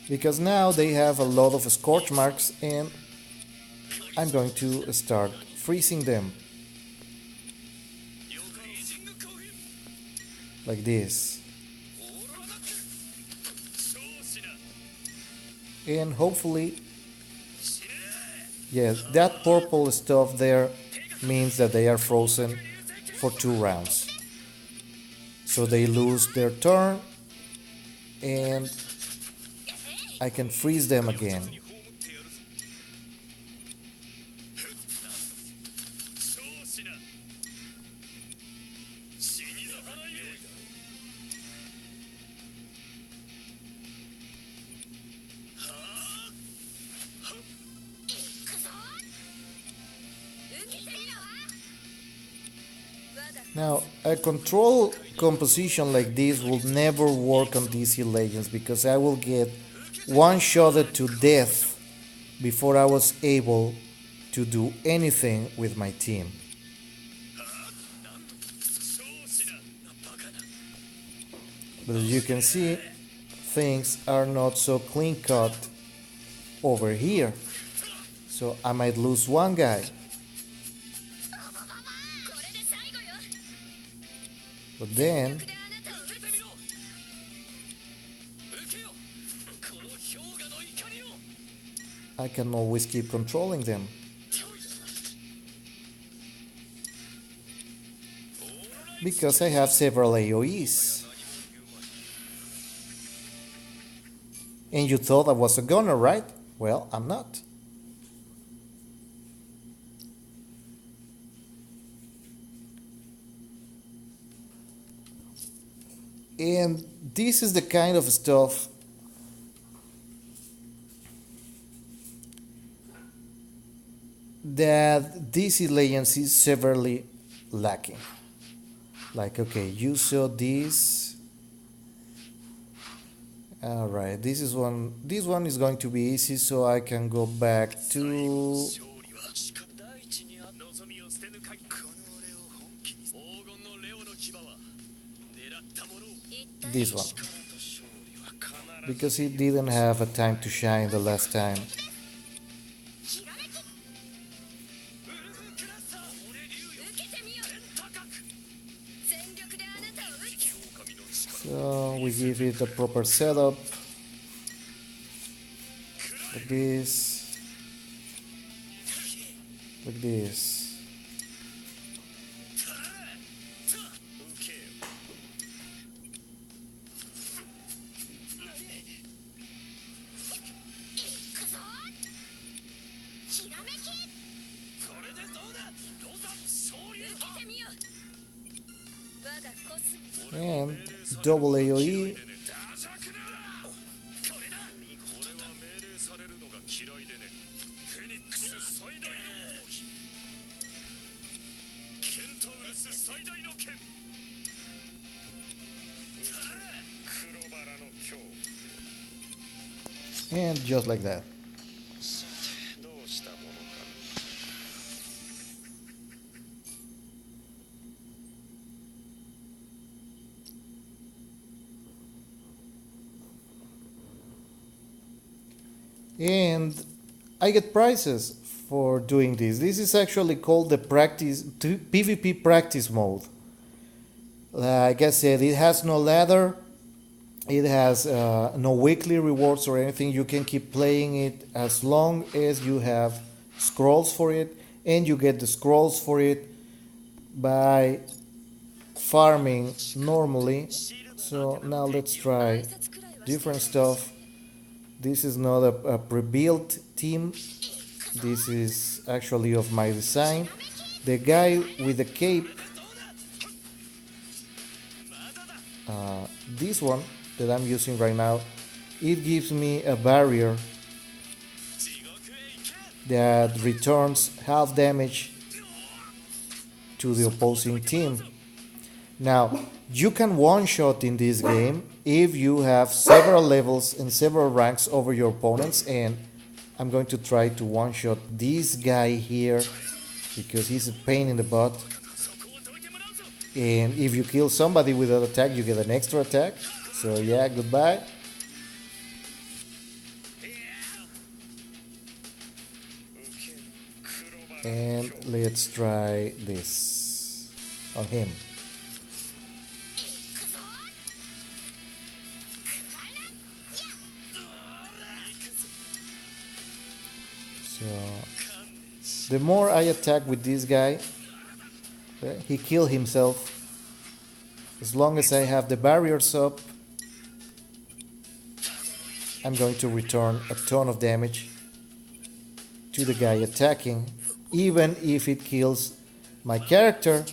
[SPEAKER 1] Because now they have a lot of scorch marks, and I'm going to start freezing them. Like this. And hopefully, yeah, that purple stuff there means that they are frozen for 2 rounds. So they lose their turn, and I can freeze them again. Now, a control composition like this will never work on DC Legends because I will get one-shotted to death before I was able to do anything with my team. But as you can see, things are not so clean-cut over here. So I might lose one guy. But then I can always keep controlling them. Because I have several AoEs. And you thought I was a gunner, right? Well, I'm not. And this is the kind of stuff that DC Legends is severely lacking. Like, okay, you saw this. Alright, this one is going to be easy, so I can go back to this one. Because he didn't have a time to shine the last time. So we give it a proper setup, like this, like this. And double AoE. And just like that. And I get prizes for doing this. This is actually called the PvP practice mode. Like I said, it has no ladder, it has no weekly rewards or anything. You can keep playing it as long as you have scrolls for it, and you get the scrolls for it by farming normally. So now let's try different stuff. This is not a pre-built team. This is actually of my design. The guy with the cape, this one that I'm using right now, it gives me a barrier that returns half damage to the opposing team. Now, you can one-shot in this game if you have several levels and several ranks over your opponents, and I'm going to try to one-shot this guy here because he's a pain in the butt. And if you kill somebody with an attack, you get an extra attack. So yeah, goodbye. And let's try this on him. So the more I attack with this guy, he kills himself. As long as I have the barriers up, I'm going to return a ton of damage to the guy attacking, even if it kills my character.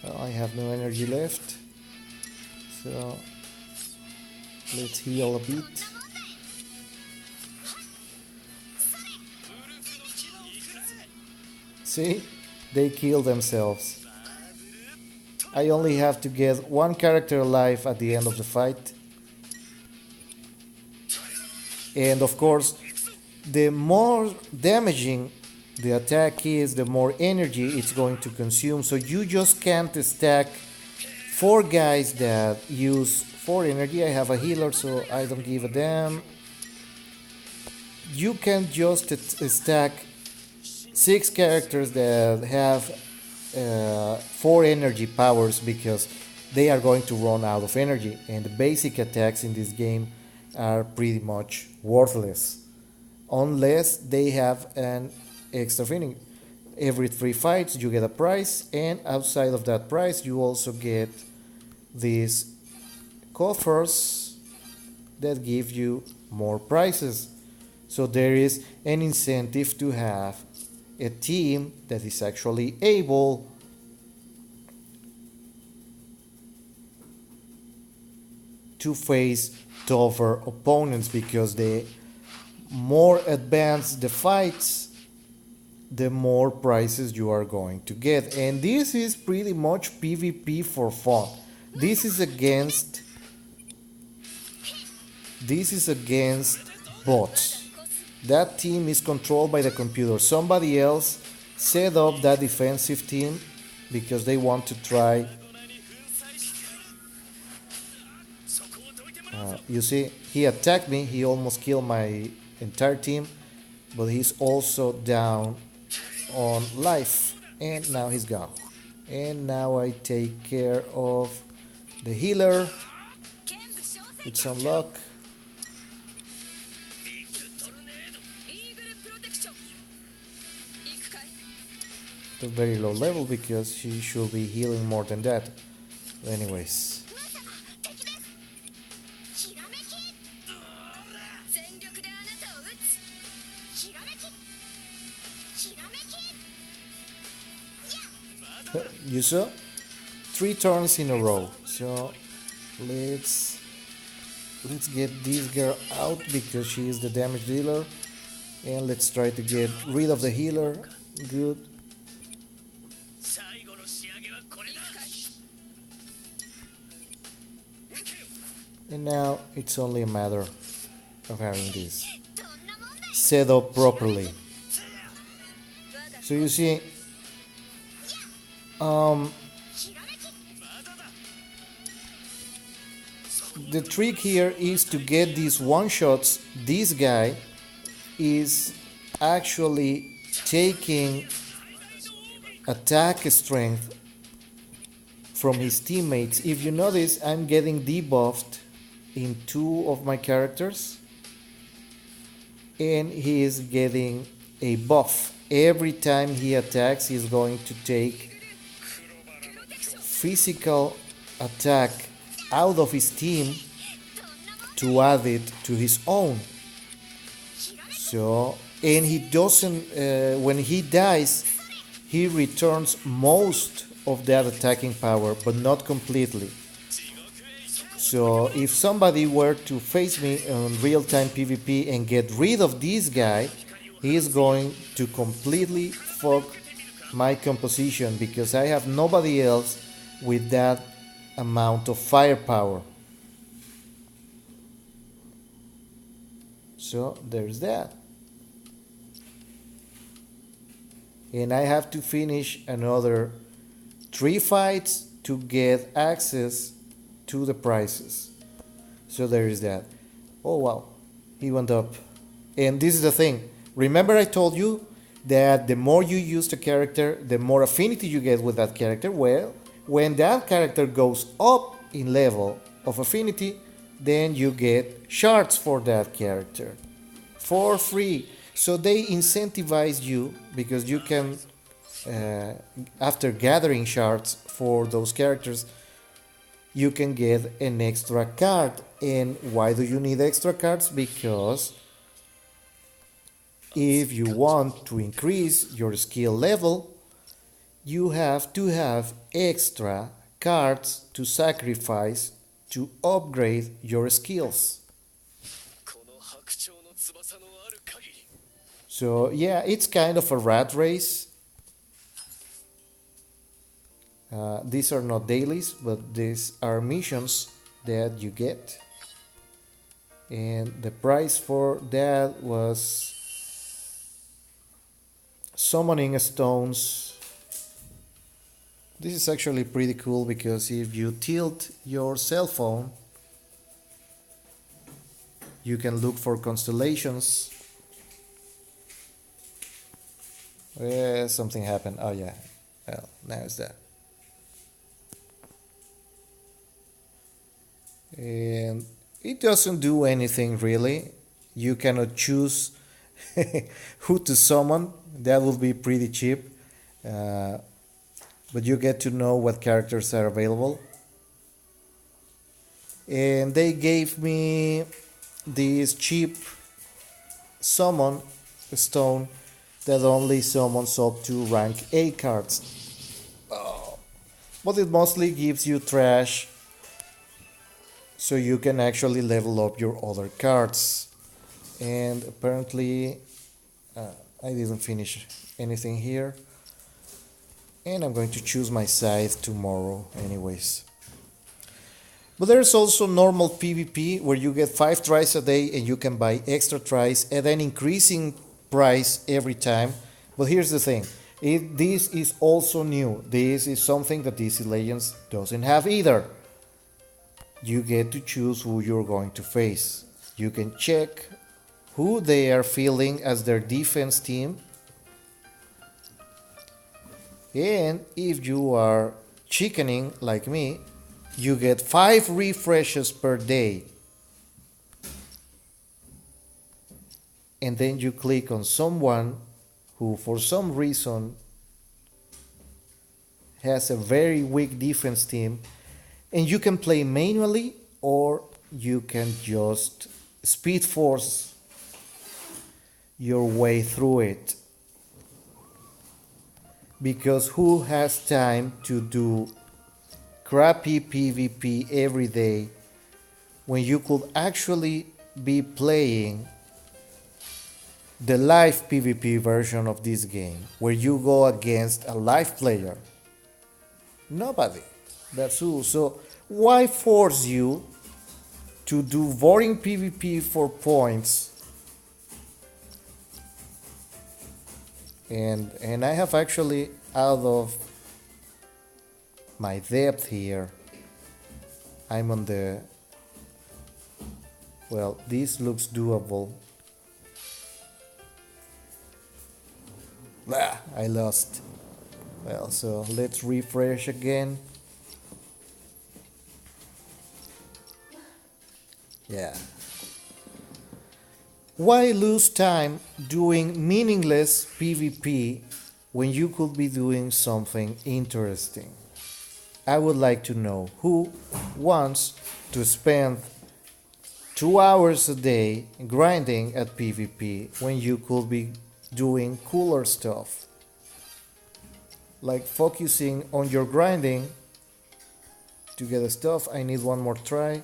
[SPEAKER 1] Well, I have no energy left, so let's heal a bit. See? They kill themselves. I only have to get one character alive at the end of the fight. And of course, the more damaging the attack is, the more energy it's going to consume. So you just can't stack four guys that use 4 energy. I have a healer, so I don't give a damn. You can just stack 6 characters that have 4 energy powers because they are going to run out of energy, and the basic attacks in this game are pretty much worthless unless they have an extra thing. Every 3 fights you get a prize, and outside of that prize you also get these coffers that give you more prizes. So there is an incentive to have a team that is actually able to face tougher opponents, because the more advanced the fights, the more prizes you are going to get. And this is pretty much PvP for fun. This is against bots. That team is controlled by the computer. Somebody else set up that defensive team because they want to try. You see, he attacked me, he almost killed my entire team, but he's also down on life, and now he's gone. And now I take care of the healer with some luck. At a very low level because she should be healing more than that. Anyways. You saw 3 turns in a row. So let's get this girl out because she is the damage dealer, and let's try to get rid of the healer. Good. And now it's only a matter of having this set up properly. So you see, the trick here is to get these one-shots. This guy is actually taking attack strength from his teammates. If you notice, I'm getting debuffed in 2 of my characters, and he is getting a buff. Every time he attacks, he's going to take physical attack out of his team to add it to his own. So, and he doesn't, when he dies, he returns most of that attacking power, but not completely. So if somebody were to face me on real-time PvP and get rid of this guy, he is going to completely fuck my composition because I have nobody else with that amount of firepower. So there's that. And I have to finish another 3 fights to get access to the prizes. So there is that. Oh wow, he went up. And this is the thing. Remember I told you that the more you use the character, the more affinity you get with that character. Well, when that character goes up in level of affinity, then you get shards for that character for free. So they incentivize you because you can, after gathering shards for those characters, you can get an extra card. And why do you need extra cards? Because if you want to increase your skill level, you have to have extra cards to sacrifice to upgrade your skills. So yeah, it's kind of a rat race. These are not dailies, but these are missions that you get. And the price for that was summoning stones. This is actually pretty cool because if you tilt your cell phone, you can look for constellations. Something happened. Oh yeah. Well, now it's that. And it doesn't do anything really. You cannot choose who to summon. That will be pretty cheap. Uh, but you get to know what characters are available. And they gave me this cheap summon stone that only summons up to rank A cards. Oh. But it mostly gives you trash so you can actually level up your other cards. And apparently I didn't finish anything here. And I'm going to choose my side tomorrow anyways. But there's also normal PvP where you get 5 tries a day and you can buy extra tries at an increasing price every time. But here's the thing, this is also new. This is something that DC Legends doesn't have either. You get to choose who you're going to face. You can check who they are feeling as their defense team. And if you are chickening like me, you get 5 refreshes per day. And then you click on someone who for some reason has a very weak defense team, and you can play manually or you can just speed force your way through it. Because who has time to do crappy PvP every day when you could actually be playing the live PvP version of this game where you go against a live player? Nobody. That's who. So why force you to do boring PvP for points? And I have actually, out of my depth here, I'm on the, well, this looks doable. I lost. Well, so let's refresh again. Yeah. Why lose time doing meaningless PvP when you could be doing something interesting? I would like to know who wants to spend 2 hours a day grinding at PvP when you could be doing cooler stuff. Like focusing on your grinding to get the stuff. I need one more try,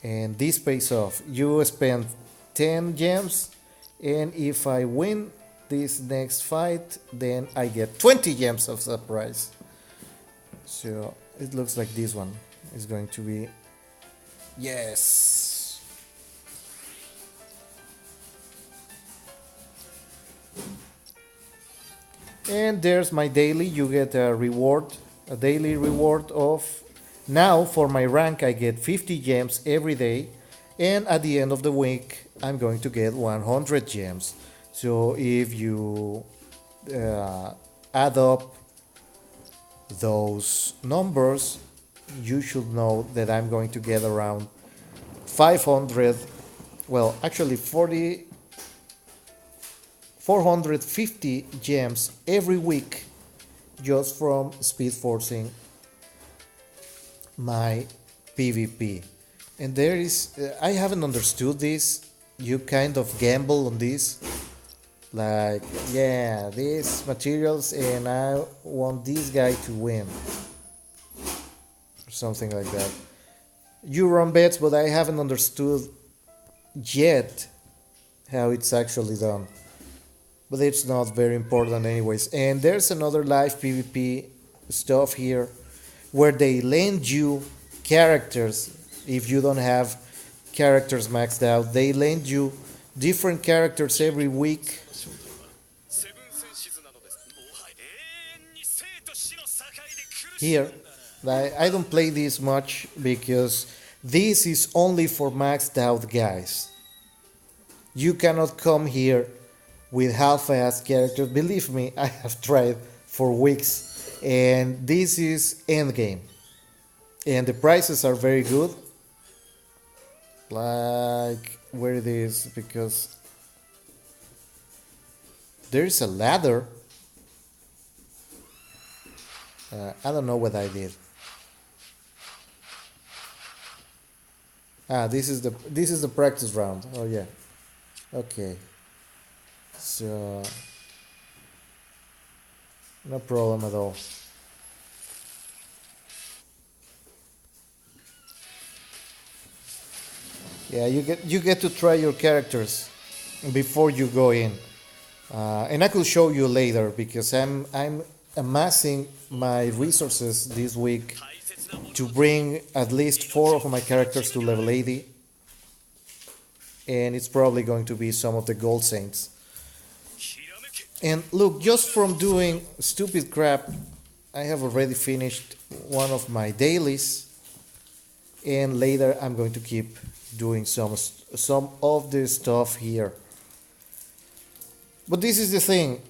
[SPEAKER 1] and this pays off. You spend 10 gems, and if I win this next fight, then I get 20 gems of surprise. So it looks like this one is going to be, yes. And there's my daily. You get a reward, a daily reward of, now for my rank I get 50 gems every day, and at the end of the week I'm going to get 100 gems. So if you add up those numbers, you should know that I'm going to get around 500, well actually 450 gems every week just from speed forcing my PvP. And there is, I haven't understood this. You kind of gamble on this. Like, yeah, these materials and I want this guy to win. Or something like that. You run bets, but I haven't understood yet how it's actually done. But it's not very important anyways. And there's another live PvP stuff here. where they lend you characters. If you don't have characters maxed out, they lend you different characters every week. Here, I don't play this much because this is only for maxed out guys. You cannot come here with half-assed characters. Believe me, I have tried for weeks, and this is endgame. And the prices are very good. Like where it is, because there's a ladder. I don't know what I did. This is the practice round. Oh yeah. Okay. So no problem at all. Yeah, you get to try your characters before you go in, and I could show you later because I'm amassing my resources this week to bring at least four of my characters to level 80, and it's probably going to be some of the gold saints. And look, just from doing stupid crap, I have already finished one of my dailies, and later I'm going to keep doing some of the stuff here. But this is the thing.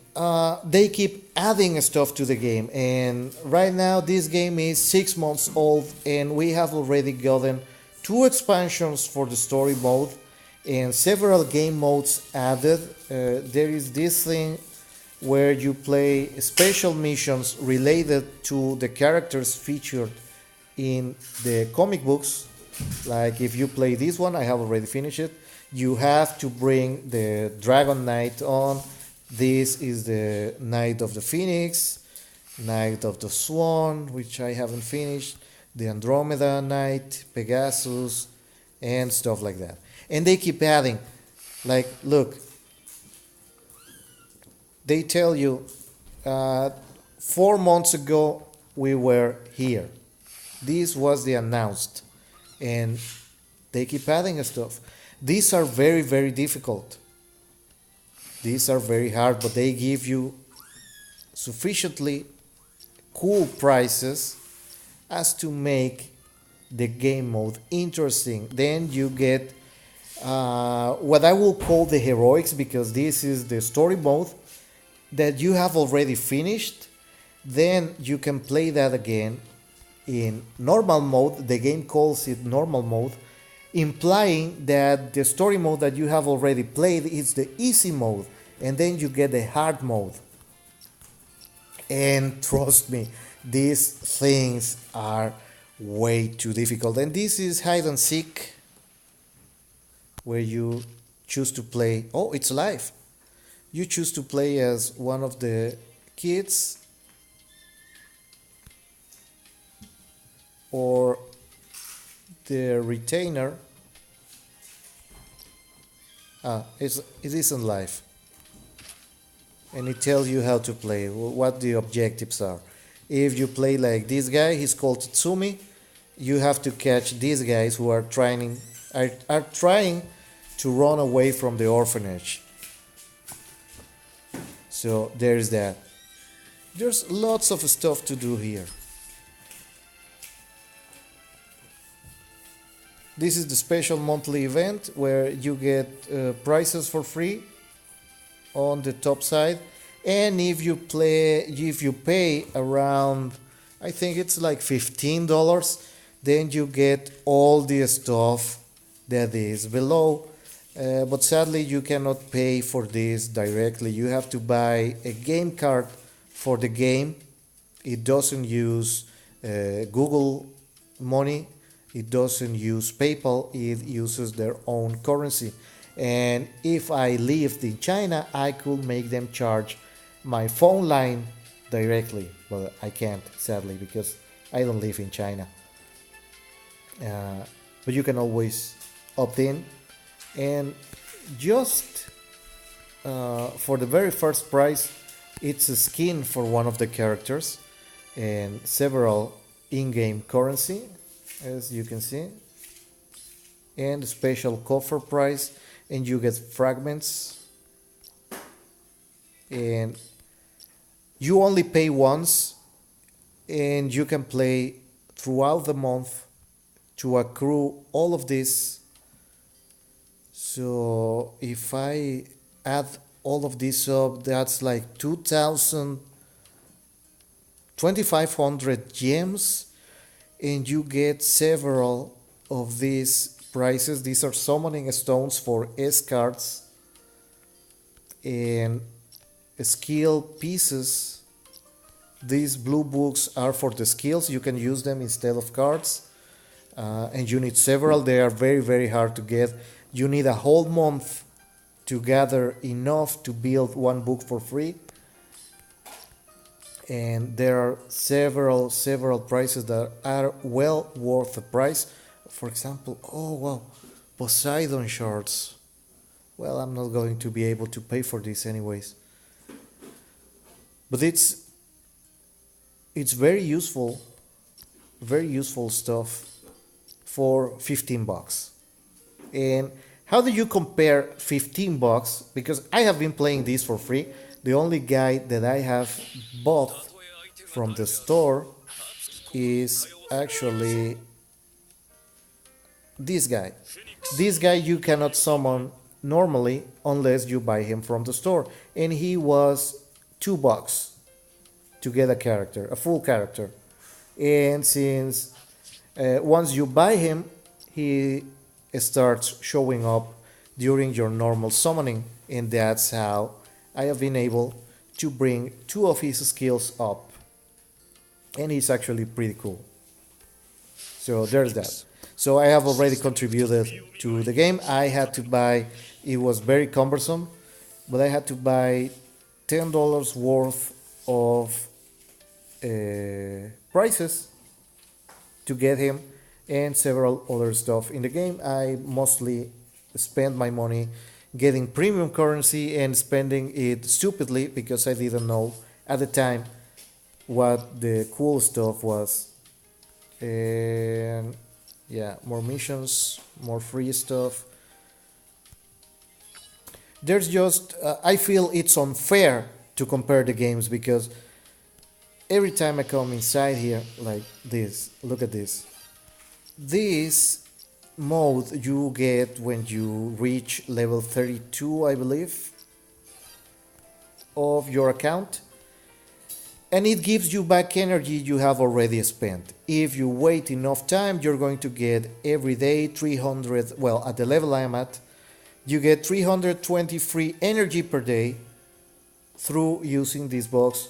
[SPEAKER 1] They keep adding stuff to the game, and right now this game is 6 months old, and we have already gotten 2 expansions for the story mode and several game modes added. There is this thing where you play special missions related to the characters featured in the comic books. Like if you play this one, I have already finished it, you have to bring the Dragon Knight on. This is the Knight of the Phoenix, Knight of the Swan, which I haven't finished, the Andromeda Knight, Pegasus, and stuff like that. And they keep adding. Like, look, they tell you 4 months ago we were here. This was the announced. And they keep adding stuff. These are very, very difficult. These are very hard, but they give you sufficiently cool prices as to make the game mode interesting. Then you get what I will call the heroics, because this is the story mode that you have already finished. Then you can play that again in normal mode. The game calls it normal mode, implying that the story mode that you have already played is the easy mode, and then you get the hard mode. And trust me, these things are way too difficult. And this is hide and seek, where you choose to play. Oh, it's live. You choose to play as one of the kids or the retainer. It isn't live, and it tells you how to play, what the objectives are. If you play like this guy, he's called Tsumi. You have to catch these guys who are trying to run away from the orphanage. So there's that. There's lots of stuff to do here. This is the special monthly event where you get prizes for free on the top side, and if you pay around, I think it's like $15, then you get all the stuff that is below. But sadly, you cannot pay for this directly. You have to buy a game card for the game. It doesn't use Google money. It doesn't use PayPal. It uses their own currency. And if I lived in China, I could make them charge my phone line directly. But I can't, sadly, because I don't live in China. But you can always opt in. And just for the very first prize, it's a skin for one of the characters and several in-game currency, as you can see, and special coffer price, and you get fragments, and you only pay once, and you can play throughout the month to accrue all of this. So if I add all of this up, that's like 2,000, 2,500 gems, and you get several of these prices. These are summoning stones for S cards and skill pieces. These blue books are for the skills. You can use them instead of cards, and you need several. They are very, very hard to get. You need a whole month to gather enough to build one book for free. And there are several prices that are well worth the price. For example, oh wow, Poseidon shards. Well, I'm not going to be able to pay for this anyways. But it's very useful stuff for 15 bucks. And how do you compare 15 bucks? Because I have been playing this for free. The only guy that I have bought from the store is actually this guy. This guy you cannot summon normally unless you buy him from the store. And he was $2 to get a character, a full character. And since once you buy him, he starts showing up during your normal summoning, and that's how I have been able to bring two of his skills up, and he's actually pretty cool. So there's that. So I have already contributed to the game. I had to buy, it was very cumbersome, but I had to buy $10 worth of prices to get him, and several other stuff in the game. I mostly spend my money getting premium currency and spending it stupidly because I didn't know at the time what the cool stuff was. And yeah, more missions, more free stuff. There's just, I feel it's unfair to compare the games because every time I come inside here, like this, look at this. This mode you get when you reach level 32, I believe, of your account, and it gives you back energy you have already spent. If you wait enough time, you're going to get every day 300, well, at the level I'm at, you get 320 free energy per day through using this box,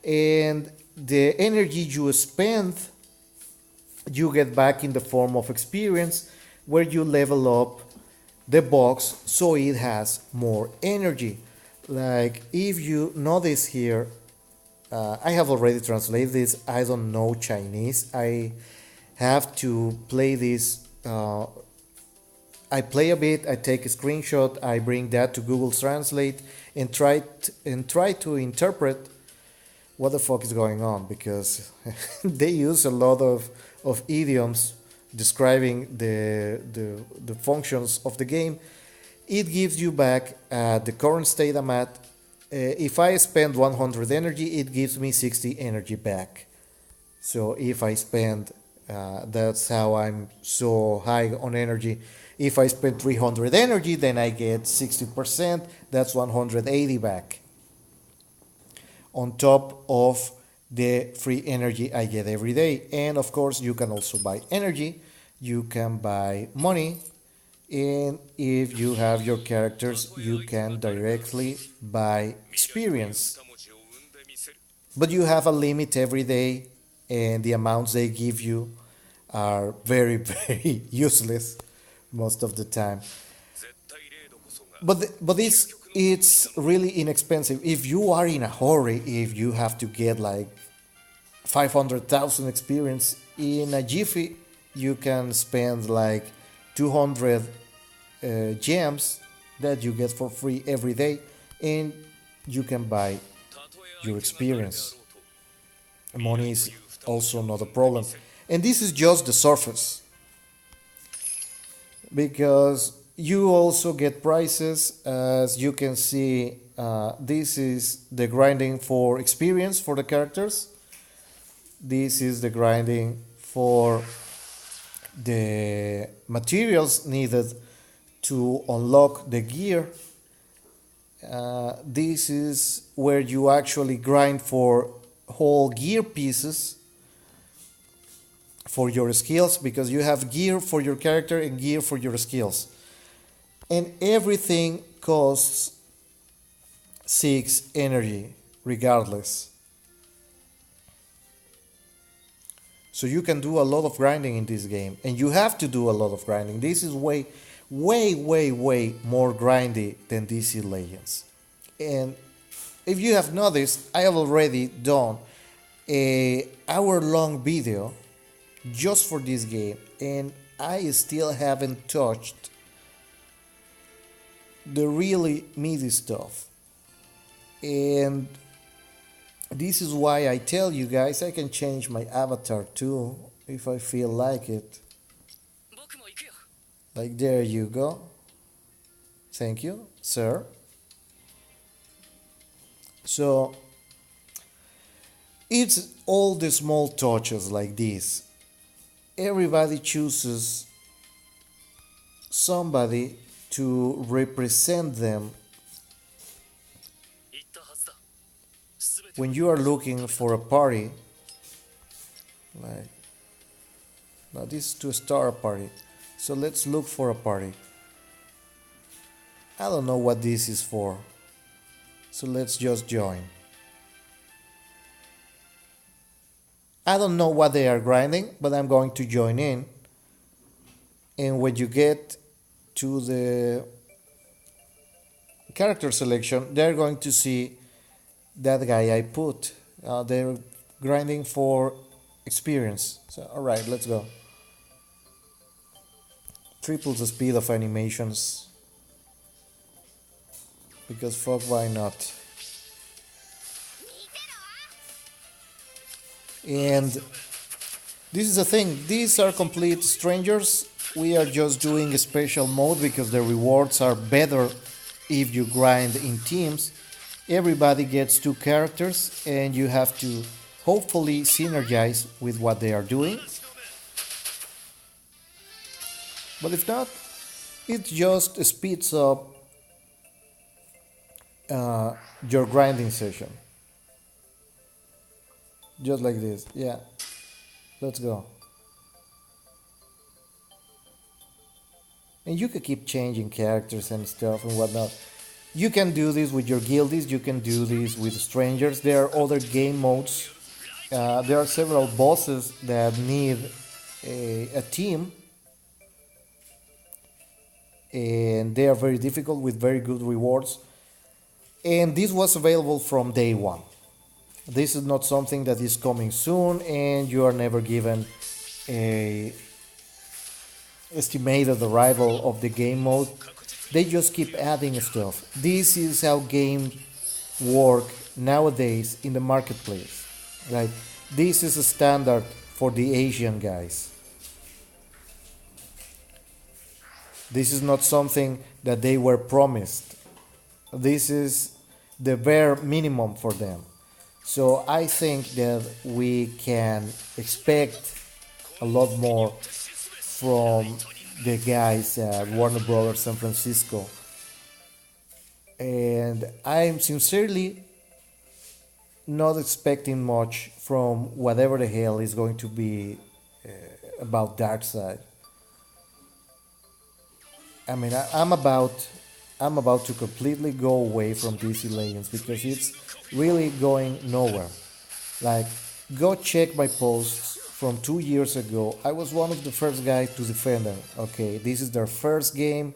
[SPEAKER 1] and the energy you spend you get back in the form of experience, where you level up the box so it has more energy. Like if you notice here, I have already translated this. I don't know Chinese. I have to play this. I play a bit. I take a screenshot. I bring that to Google Translate and try to interpret what the fuck is going on, because they use a lot of idioms describing the functions of the game. It gives you back the current state I'm at. If I spend 100 energy, it gives me 60 energy back. So if I spend, that's how I'm so high on energy. If I spend 300 energy, then I get 60%. That's 180 back, on top of the free energy I get every day. And of course, you can also buy energy, you can buy money, and if you have your characters, you can directly buy experience. But you have a limit every day, and the amounts they give you are very, very useless most of the time. But it's really inexpensive. If you are in a hurry, if you have to get like 500,000 experience in a jiffy, you can spend like 200 gems that you get for free every day, and you can buy your experience. Money is also not a problem. And this is just the surface, because you also get prices. As you can see, this is the grinding for experience for the characters. This is the grinding for the materials needed to unlock the gear. This is where you actually grind for whole gear pieces for your skills, because you have gear for your character and gear for your skills. And everything costs 6 energy regardless. So you can do a lot of grinding in this game, and you have to do a lot of grinding. This is way, way, way, way more grindy than DC Legends. And if you have noticed, I have already done a hour-long video just for this game, and I still haven't touched the really meaty stuff. And this is why I tell you guys I can change my avatar too if I feel like it. Like, there you go. Thank you, sir. So it's all the small touches like this. Everybody chooses somebody to represent them when you are looking for a party. Like, now this is to start a party, so let's look for a party. I don't know what this is for, so let's just join. I don't know what they are grinding, but I'm going to join in. And when you get to the character selection, they're going to see that guy I put. They're grinding for experience. So, alright, let's go. Triples the speed of animations, because fuck, why not? And this is the thing, these are complete strangers. We are just doing a special mode because the rewards are better if you grind in teams. Everybody gets 2 characters, and you have to hopefully synergize with what they are doing. But if not, it just speeds up your grinding session. Just like this, yeah. Let's go. And you can keep changing characters and stuff and whatnot. You can do this with your guildies, you can do this with strangers. There are other game modes. There are several bosses that need a team. And they are very difficult with very good rewards. And this was available from day one. This is not something that is coming soon, and you are never given a estimated arrival of the game mode. They just keep adding stuff. This is how games work nowadays in the marketplace. Like, this is a standard for the Asian guys. This is not something that they were promised. This is the bare minimum for them. So I think that we can expect a lot more from the guys at Warner Brothers San Francisco. And I'm sincerely not expecting much from whatever the hell is going to be about Darkseid. I mean, I'm about to completely go away from DC Legends because it's really going nowhere. Like, go check my posts from 2 years ago. I was one of the first guys to defend them. Okay, this is their first game.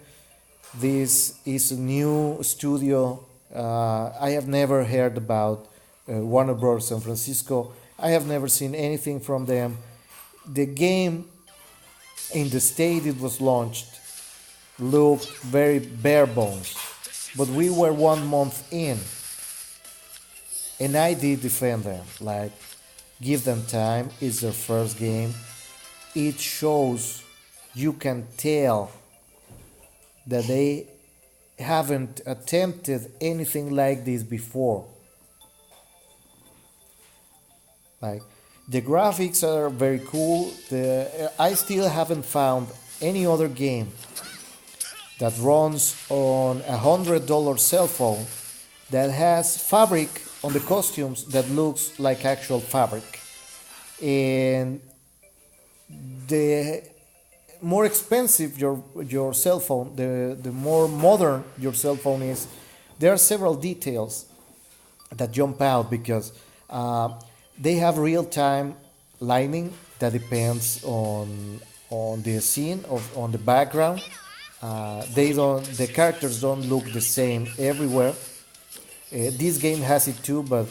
[SPEAKER 1] This is a new studio. I have never heard about Warner Bros. San Francisco. I have never seen anything from them. The game, in the state it was launched, looked very bare bones. But we were 1 month in, and I did defend them. Like, Give them time. It's their first game. It shows, you can tell that they haven't attempted anything like this before. Like, the graphics are very cool. I still haven't found any other game that runs on $100 cell phone that has fabric on the costumes that looks like actual fabric. And the more expensive your cell phone, the more modern your cell phone is, there are several details that jump out because they have real time lighting that depends on the scene of on the background. The characters don't look the same everywhere. This game has it too, but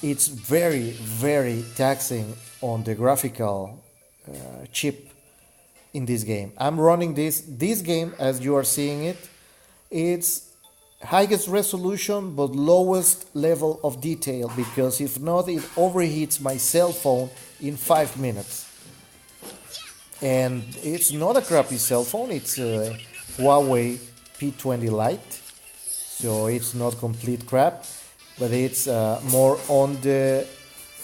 [SPEAKER 1] it's very very taxing on the graphical chip in this game. I'm running this game as you are seeing it. It's highest resolution but lowest level of detail because if not it overheats my cell phone in 5 minutes. And it's not a crappy cell phone, it's a Huawei P20 Lite, so it's not complete crap, but it's more on the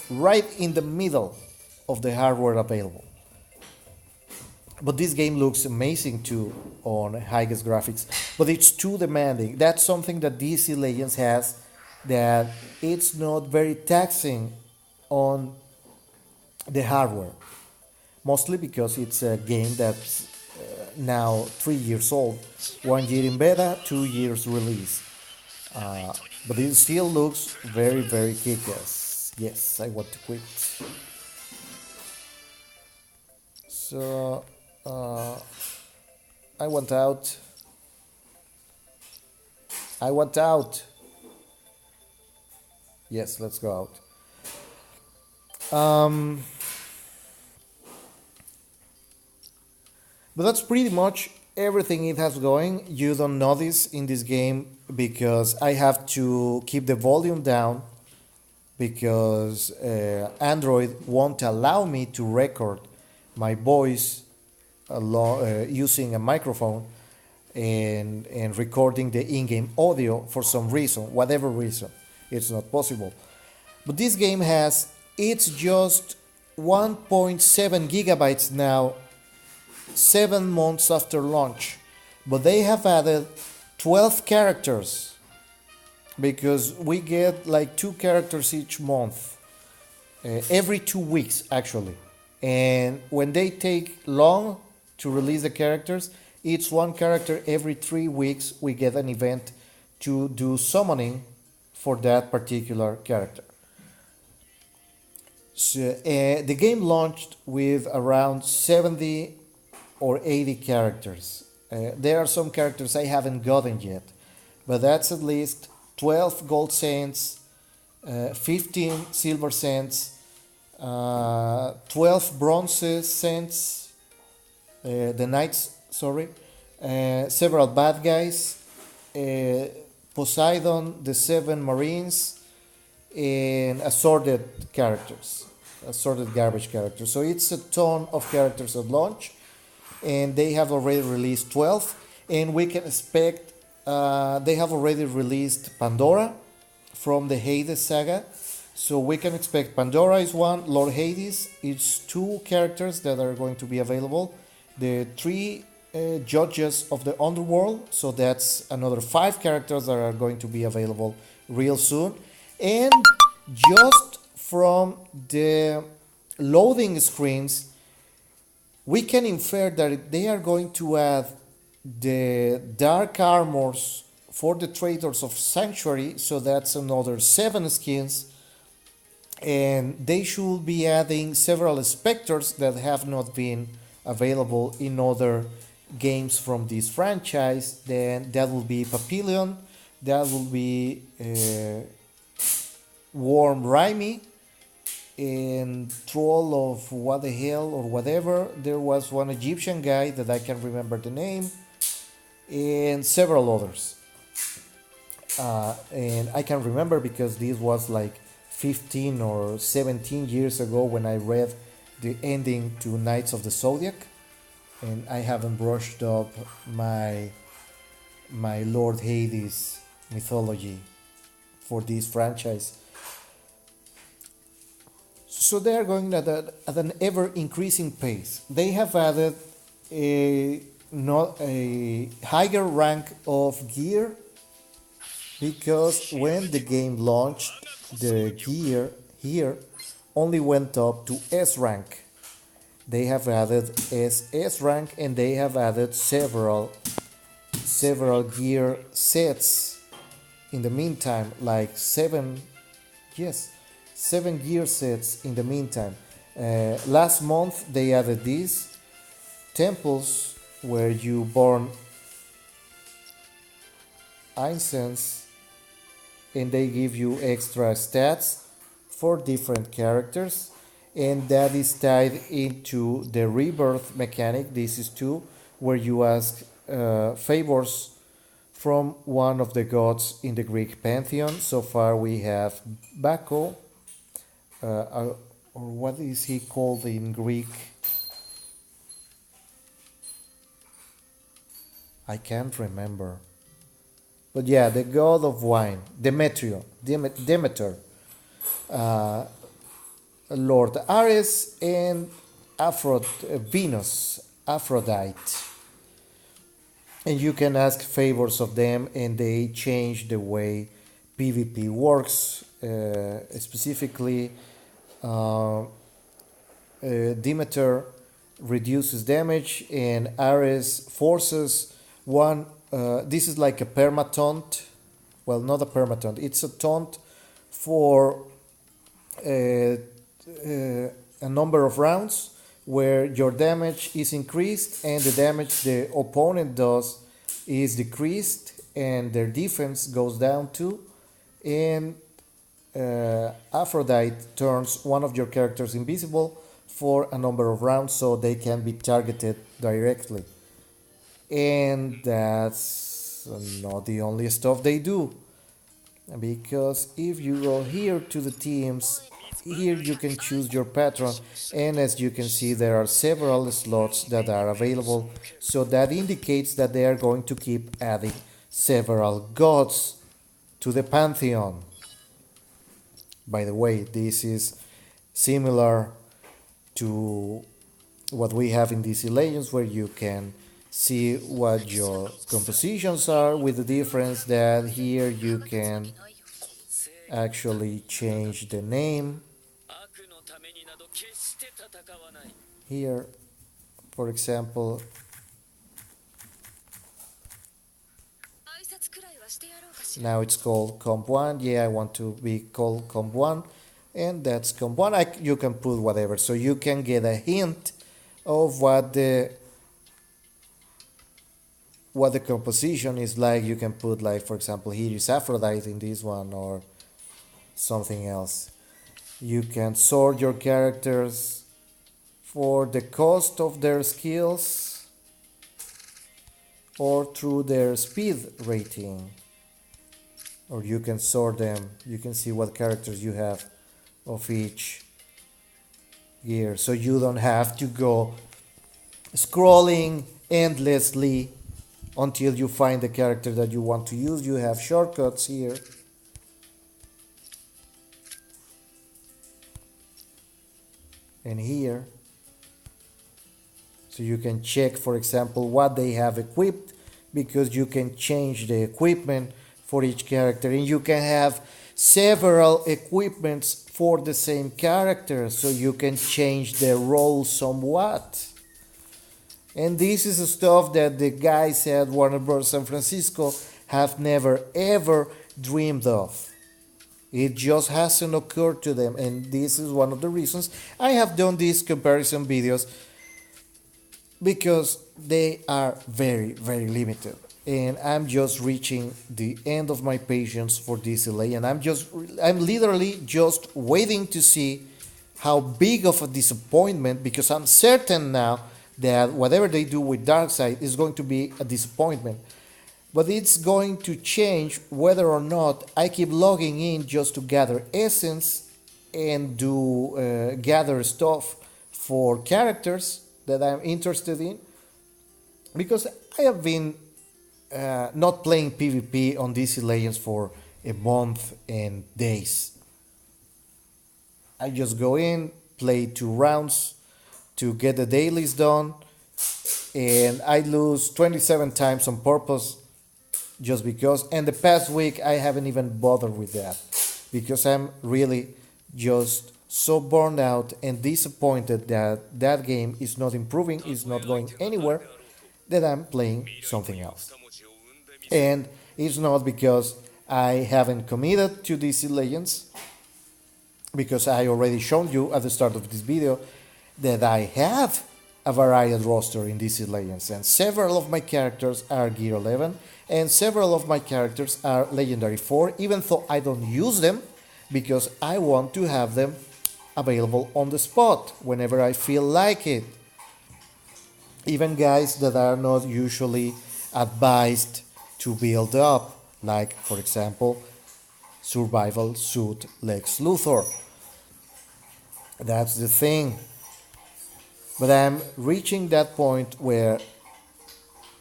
[SPEAKER 1] right in the middle of the hardware available. But this game looks amazing too on highest graphics, but it's too demanding. That's something that DC Legends has, that it's not very taxing on the hardware, mostly because it's a game that's now 3 years old, 1 year in beta, 2 years release. But it still looks very, very kick-ass. Yes, I want to quit. So, I want out. I want out. Yes, let's go out. But that's pretty much everything it has going. You don't notice in this game because I have to keep the volume down because Android won't allow me to record my voice using a microphone and recording the in-game audio for some reason, whatever reason. It's not possible. But this game it's just 1.7 gigabytes now, 7 months after launch. But they have added 12 characters because we get like 2 characters each month, every 2 weeks actually. And when they take long to release the characters, it's 1 character every 3 weeks. We get an event to do summoning for that particular character. So, the game launched with around 70 or 80 characters. There are some characters I haven't gotten yet, but that's at least 12 gold cents, 15 silver cents, 12 bronze cents, the knights, sorry, several bad guys, Poseidon, the 7 marines, and assorted characters, assorted garbage characters. So it's a ton of characters at launch, and they have already released 12, and we can expect they have already released Pandora from the Hades saga. So we can expect Pandora is one, Lord Hades is 2 characters that are going to be available, the 3 judges of the underworld, so that's another 5 characters that are going to be available real soon. And just from the loading screens, we can infer that they are going to add the dark armors for the traders of Sanctuary, so that's another 7 skins. And they should be adding several specters that have not been available in other games from this franchise. Then that will be Papillion, that will be Worm Raimi, and Troll of what the hell or whatever. There was one Egyptian guy that I can't remember the name, and several others. And I can remember because this was like 15 or 17 years ago when I read the ending to Knights of the Zodiac, and I haven't brushed up my Lord Hades mythology for this franchise. So they are going at an ever increasing pace. They have added a not a higher rank of gear because when the game launched, the gear here only went up to S rank. They have added S rank, and they have added several gear sets in the meantime, like seven gear sets in the meantime. Last month they added these temples where you burn incense and they give you extra stats for different characters, and that is tied into the rebirth mechanic. This is too where you ask favors from one of the gods in the Greek pantheon. So far we have Baco, or what is he called in Greek? I can't remember. But yeah, the god of wine, Demeter, uh, Lord Ares, and Venus, Aphrodite. And you can ask favors of them, and they change the way PvP works. Specifically, Demeter reduces damage, and Ares forces one. This is like a permataunt. Well, not a permataunt. It's a taunt for a number of rounds where your damage is increased and the damage the opponent does is decreased and their defense goes down too. And Aphrodite turns one of your characters invisible for a number of rounds so they can be targeted directly. And that's not the only stuff they do, because if you go here to the teams, here you can choose your patron, and as you can see there are several slots that are available, so that indicates that they are going to keep adding several gods to the pantheon. By the way, this is similar to what we have in DC Legends, where you can see what your compositions are, with the difference that here you can actually change the name. Here, for example, now it's called Comp 1. Yeah, I want to be called Comp 1, and that's Comp 1. You can put whatever, so you can get a hint of what the composition is like. You can put, like, for example, here is Aphrodite in this one, or something else. You can sort your characters for the cost of their skills or through their speed rating, or you can sort them. You can see what characters you have of each gear, so you don't have to go scrolling endlessly until you find the character that you want to use. You have shortcuts here. And here. So you can check, for example, what they have equipped, because you can change the equipment for each character, and you can have several equipments for the same character, so you can change their role somewhat. And this is stuff that the guys at Warner Bros. San Francisco have never ever dreamed of. It just hasn't occurred to them, and this is one of the reasons I have done these comparison videos, because they are very, very limited. And I'm just reaching the end of my patience for this delay, and I'm literally just waiting to see how big of a disappointment, because I'm certain now that whatever they do with Darkseid is going to be a disappointment. But it's going to change whether or not I keep logging in just to gather essence, and do gather stuff for characters that I'm interested in, because I have been not playing PvP on DC Legends for a month and days. I just go in, play 2 rounds to get the dailies done, and I lose 27 times on purpose just because. And the past week I haven't even bothered with that because I'm really just so burned out and disappointed that that game is not improving, is not going anywhere, that I'm playing something else. And it's not because I haven't committed to DC Legends, because I already shown you at the start of this video that I have a varied roster in DC Legends, and several of my characters are Gear 11 and several of my characters are Legendary 4, even though I don't use them because I want to have them available on the spot whenever I feel like it. Even guys that are not usually advised to build up, like for example Survival Suit Lex Luthor. That's the thing. But I'm reaching that point where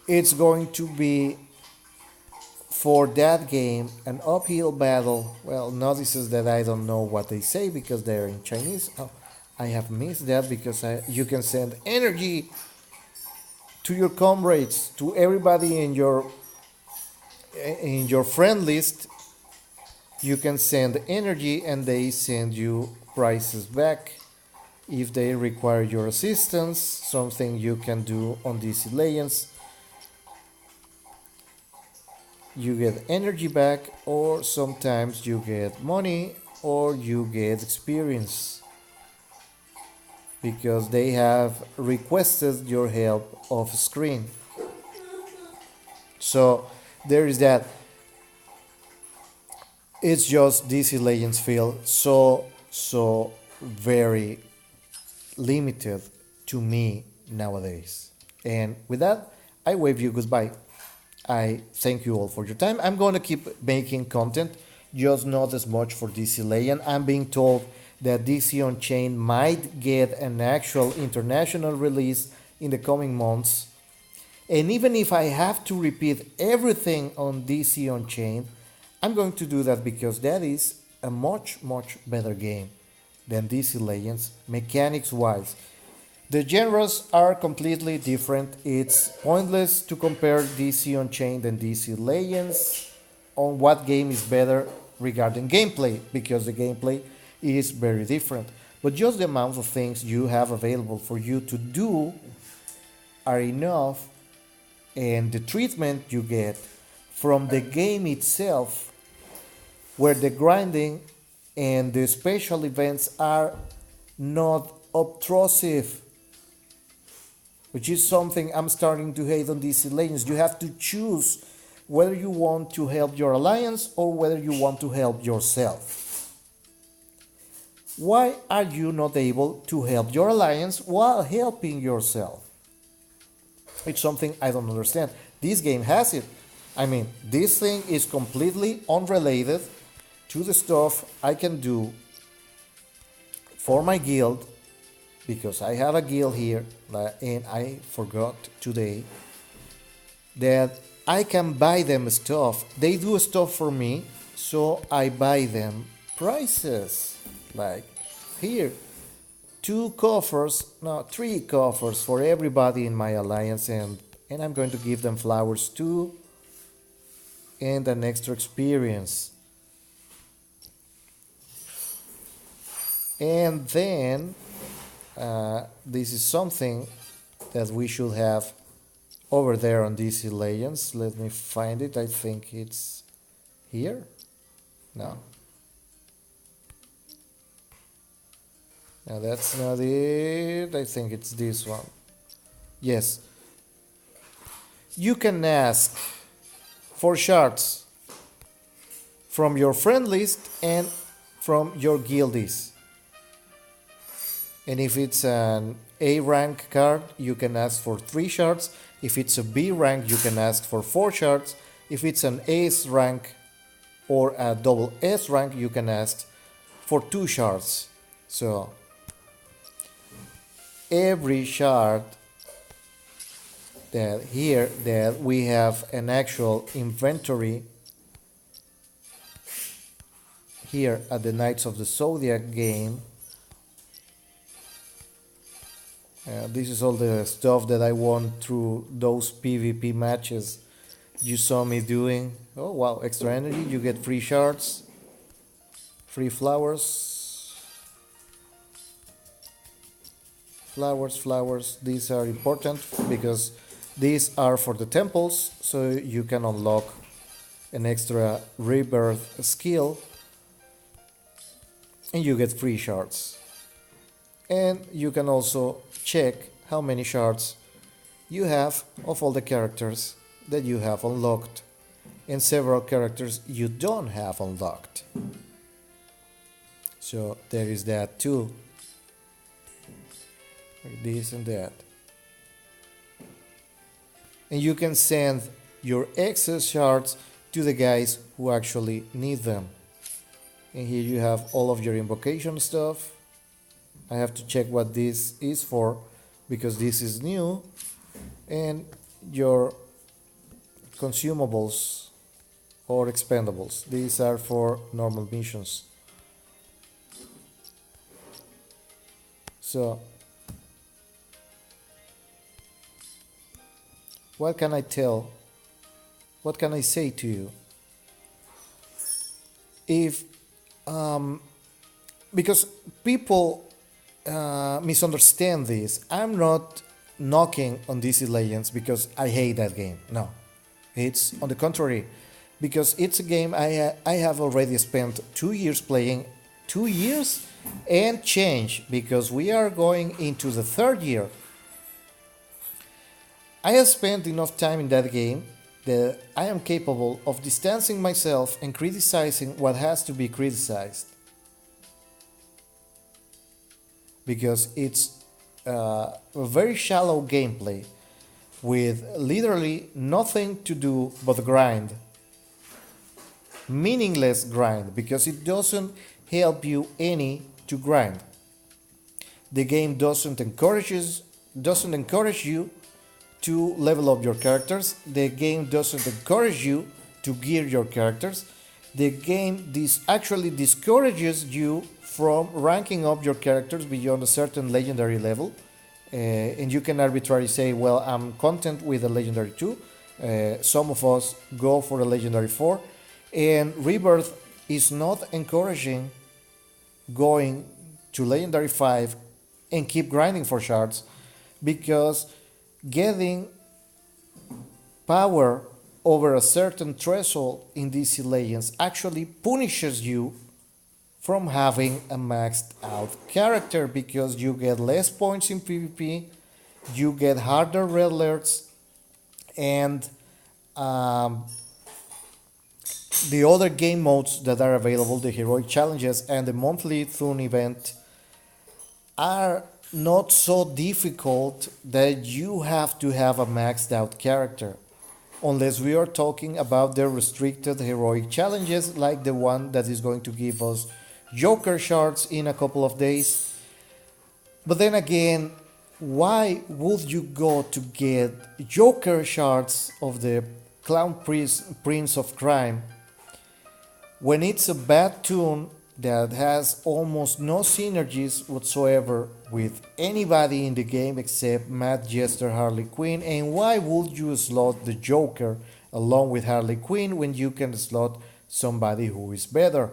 [SPEAKER 1] it's going to be, for that game, an uphill battle. Well, notices that I don't know what they say because they're in Chinese. Oh, I have missed that because you can send energy to your comrades, to everybody in your friend list. You can send energy and they send you prices back if they require your assistance, something you can do on DC Legends. You get energy back, or sometimes you get money, or you get experience, because they have requested your help off screen. So there is that. It's just DC Legends feel so very limited to me nowadays. And with that, I wave you goodbye. I thank you all for your time. I'm going to keep making content, just not as much for DC Legend. I'm being told that DC Unchained might get an actual international release in the coming months. And even if I have to repeat everything on DC Unchained, I'm going to do that because that is a much better game than DC Legends, mechanics wise. The genres are completely different. It's pointless to compare DC Unchained and DC Legends on what game is better regarding gameplay, because the gameplay is very different. But just the amount of things you have available for you to do are enough, and the treatment you get from the game itself, where the grinding and the special events are not obtrusive, which is something I'm starting to hate on DC Legends. You have to choose whether you want to help your alliance or whether you want to help yourself. Why are you not able to help your alliance while helping yourself? It's something I don't understand. This game has it. I mean, this thing is completely unrelated to the stuff I can do for my guild, because I have a guild here, and I forgot today that I can buy them stuff. They do stuff for me, so I buy them prices. Like here, 3 coffers for everybody in my alliance, and I'm going to give them flowers too, and an extra experience. And then this is something that we should have over there on DC Legends. Let me find it. I think it's here. No, that's not it. I think it's this one. Yes, you can ask for shards from your friend list and from your guildies. And if it's an A rank card, you can ask for 3 shards. If it's a B rank, you can ask for 4 shards. If it's an Ace rank or a double S rank, you can ask for 2 shards. So every shard that here that we have an actual inventory here at the Knights of the Zodiac game. This is all the stuff that I won through those PvP matches you saw me doing. Oh wow, extra energy, you get free shards, free flowers. Flowers, these are important because these are for the temples, so you can unlock an extra rebirth skill and you get free shards. And you can also check how many shards you have of all the characters that you have unlocked and several characters you don't have unlocked. So there is that too. Like this and that. And you can send your excess shards to the guys who actually need them. And here you have all of your invocation stuff. I have to check what this is for because this is new. And your consumables or expendables. These are for normal missions. So what can I tell? What can I say to you? If because people misunderstand this, I'm not knocking on DC Legends because I hate that game. No, it's on the contrary, because it's a game I have already spent 2 years playing, 2 years and change, because we are going into the 3rd year. I have spent enough time in that game that I am capable of distancing myself and criticizing what has to be criticized. Because it's a very shallow gameplay with literally nothing to do but grind. Meaningless grind, because it doesn't help you any to grind. The game doesn't encourage you to level up your characters. The game doesn't encourage you to gear your characters. The game actually discourages you from ranking up your characters beyond a certain legendary level. And you can arbitrarily say, well, I'm content with a legendary 2. Some of us go for a legendary 4. And Rebirth is not encouraging going to legendary 5 and keep grinding for shards, because getting power over a certain threshold in DC Legends actually punishes you from having a maxed out character, because you get less points in PvP, you get harder red alerts, and the other game modes that are available, the heroic challenges and the monthly Thune event, are not so difficult that you have to have a maxed out character, unless we are talking about the restricted heroic challenges like the one that is going to give us Joker shards in a couple of days. But then again, why would you go to get Joker shards of the Clown Prince of Crime when it's a bad tune that has almost no synergies whatsoever with anybody in the game except Matt Jester Harley Quinn? And why would you slot the Joker along with Harley Quinn when you can slot somebody who is better?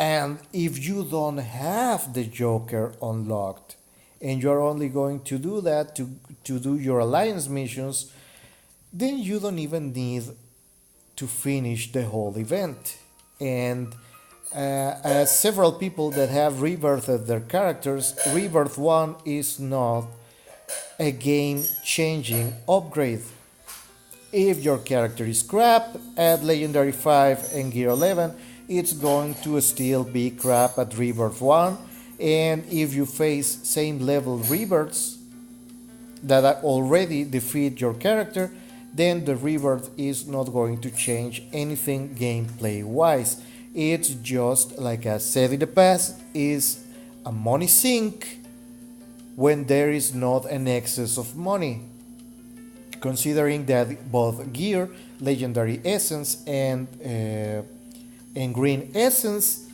[SPEAKER 1] And if you don't have the Joker unlocked and you're only going to do that to do your alliance missions, then you don't even need to finish the whole event. And as several people that have rebirthed their characters, Rebirth 1 is not a game-changing upgrade. If your character is crap at Legendary 5 and Gear 11, it's going to still be crap at Rebirth 1. And if you face same level rebirths that already defeat your character, then the rebirth is not going to change anything gameplay wise. It's just, like I said in the past, is a money sink when there is not an excess of money. Considering that both gear, legendary essence, and green essence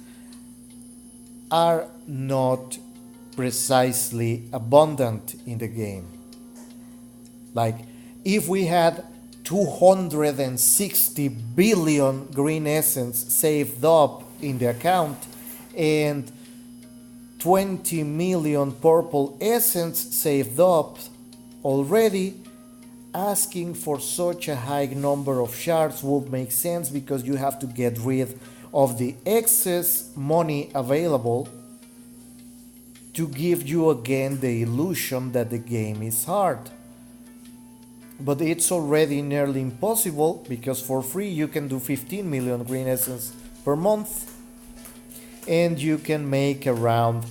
[SPEAKER 1] are not precisely abundant in the game. Like, if we had 260 billion green essence saved up in the account and 20 million purple essence saved up already, asking for such a high number of shards would make sense because you have to get rid of the excess money available to give you again the illusion that the game is hard. But it's already nearly impossible because for free you can do 15 million green essence per month and you can make around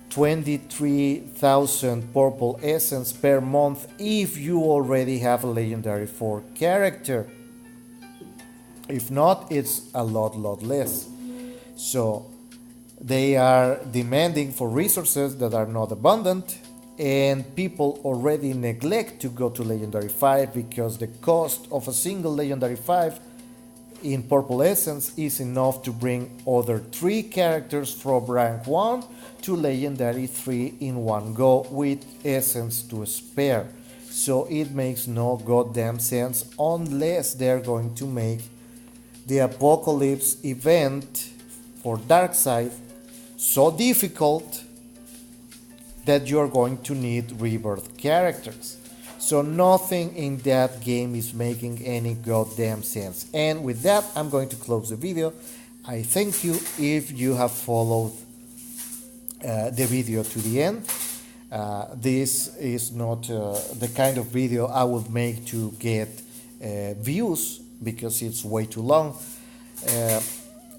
[SPEAKER 1] 23,000 purple essence per month if you already have a legendary 4 character. If not, it's a lot less. So they are demanding for resources that are not abundant, and people already neglect to go to legendary 5 because the cost of a single legendary 5 in purple essence is enough to bring other 3 characters from rank 1 to legendary 3 in one go with essence to spare. So it makes no goddamn sense unless they're going to make the apocalypse event for Darkseid so difficult that you're going to need rebirth characters. So nothing in that game is making any goddamn sense. And with that, I'm going to close the video. I thank you if you have followed the video to the end. This is not the kind of video I would make to get views because it's way too long.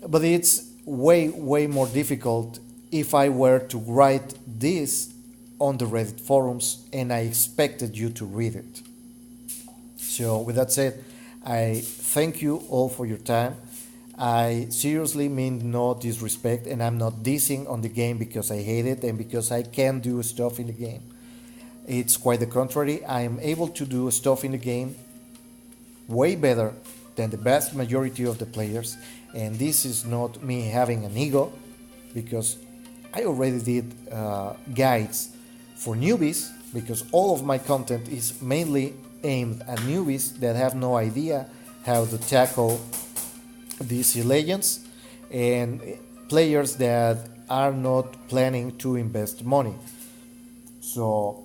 [SPEAKER 1] But it's way more difficult if I were to write this on the Reddit forums and I expected you to read it. So with that said, I thank you all for your time. I seriously mean no disrespect, and I'm not dissing on the game because I hate it and because I can't do stuff in the game. It's quite the contrary. I am able to do stuff in the game way better than the vast majority of the players, and this is not me having an ego because I already did guides for newbies, because all of my content is mainly aimed at newbies that have no idea how to tackle DC Legends and players that are not planning to invest money. So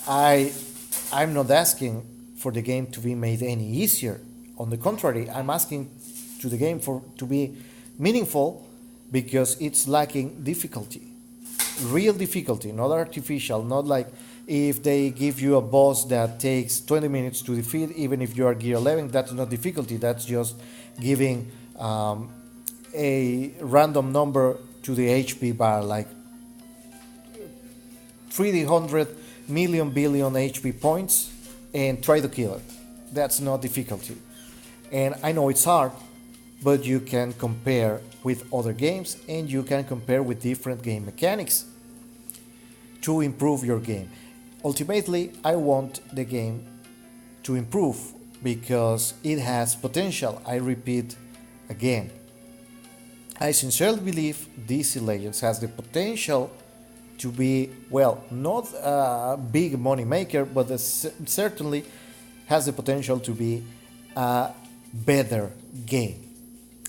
[SPEAKER 1] I'm not asking for the game to be made any easier. On the contrary, I'm asking to the game to be meaningful because it's lacking difficulty. Real difficulty, not artificial, not like if they give you a boss that takes 20 minutes to defeat, even if you are gear 11, that's not difficulty, that's just giving a random number to the HP bar, like 300 million billion HP points, and try to kill it. That's not difficulty. And I know it's hard, but you can compare with other games and you can compare with different game mechanics to improve your game. Ultimately, I want the game to improve because it has potential. I repeat again. I sincerely believe DC Legends has the potential to be, well, not a big money maker, but certainly has the potential to be a better game.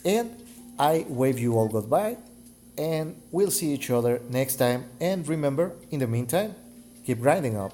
[SPEAKER 1] And I wave you all goodbye, and we'll see each other next time. And remember, in the meantime, keep grinding up.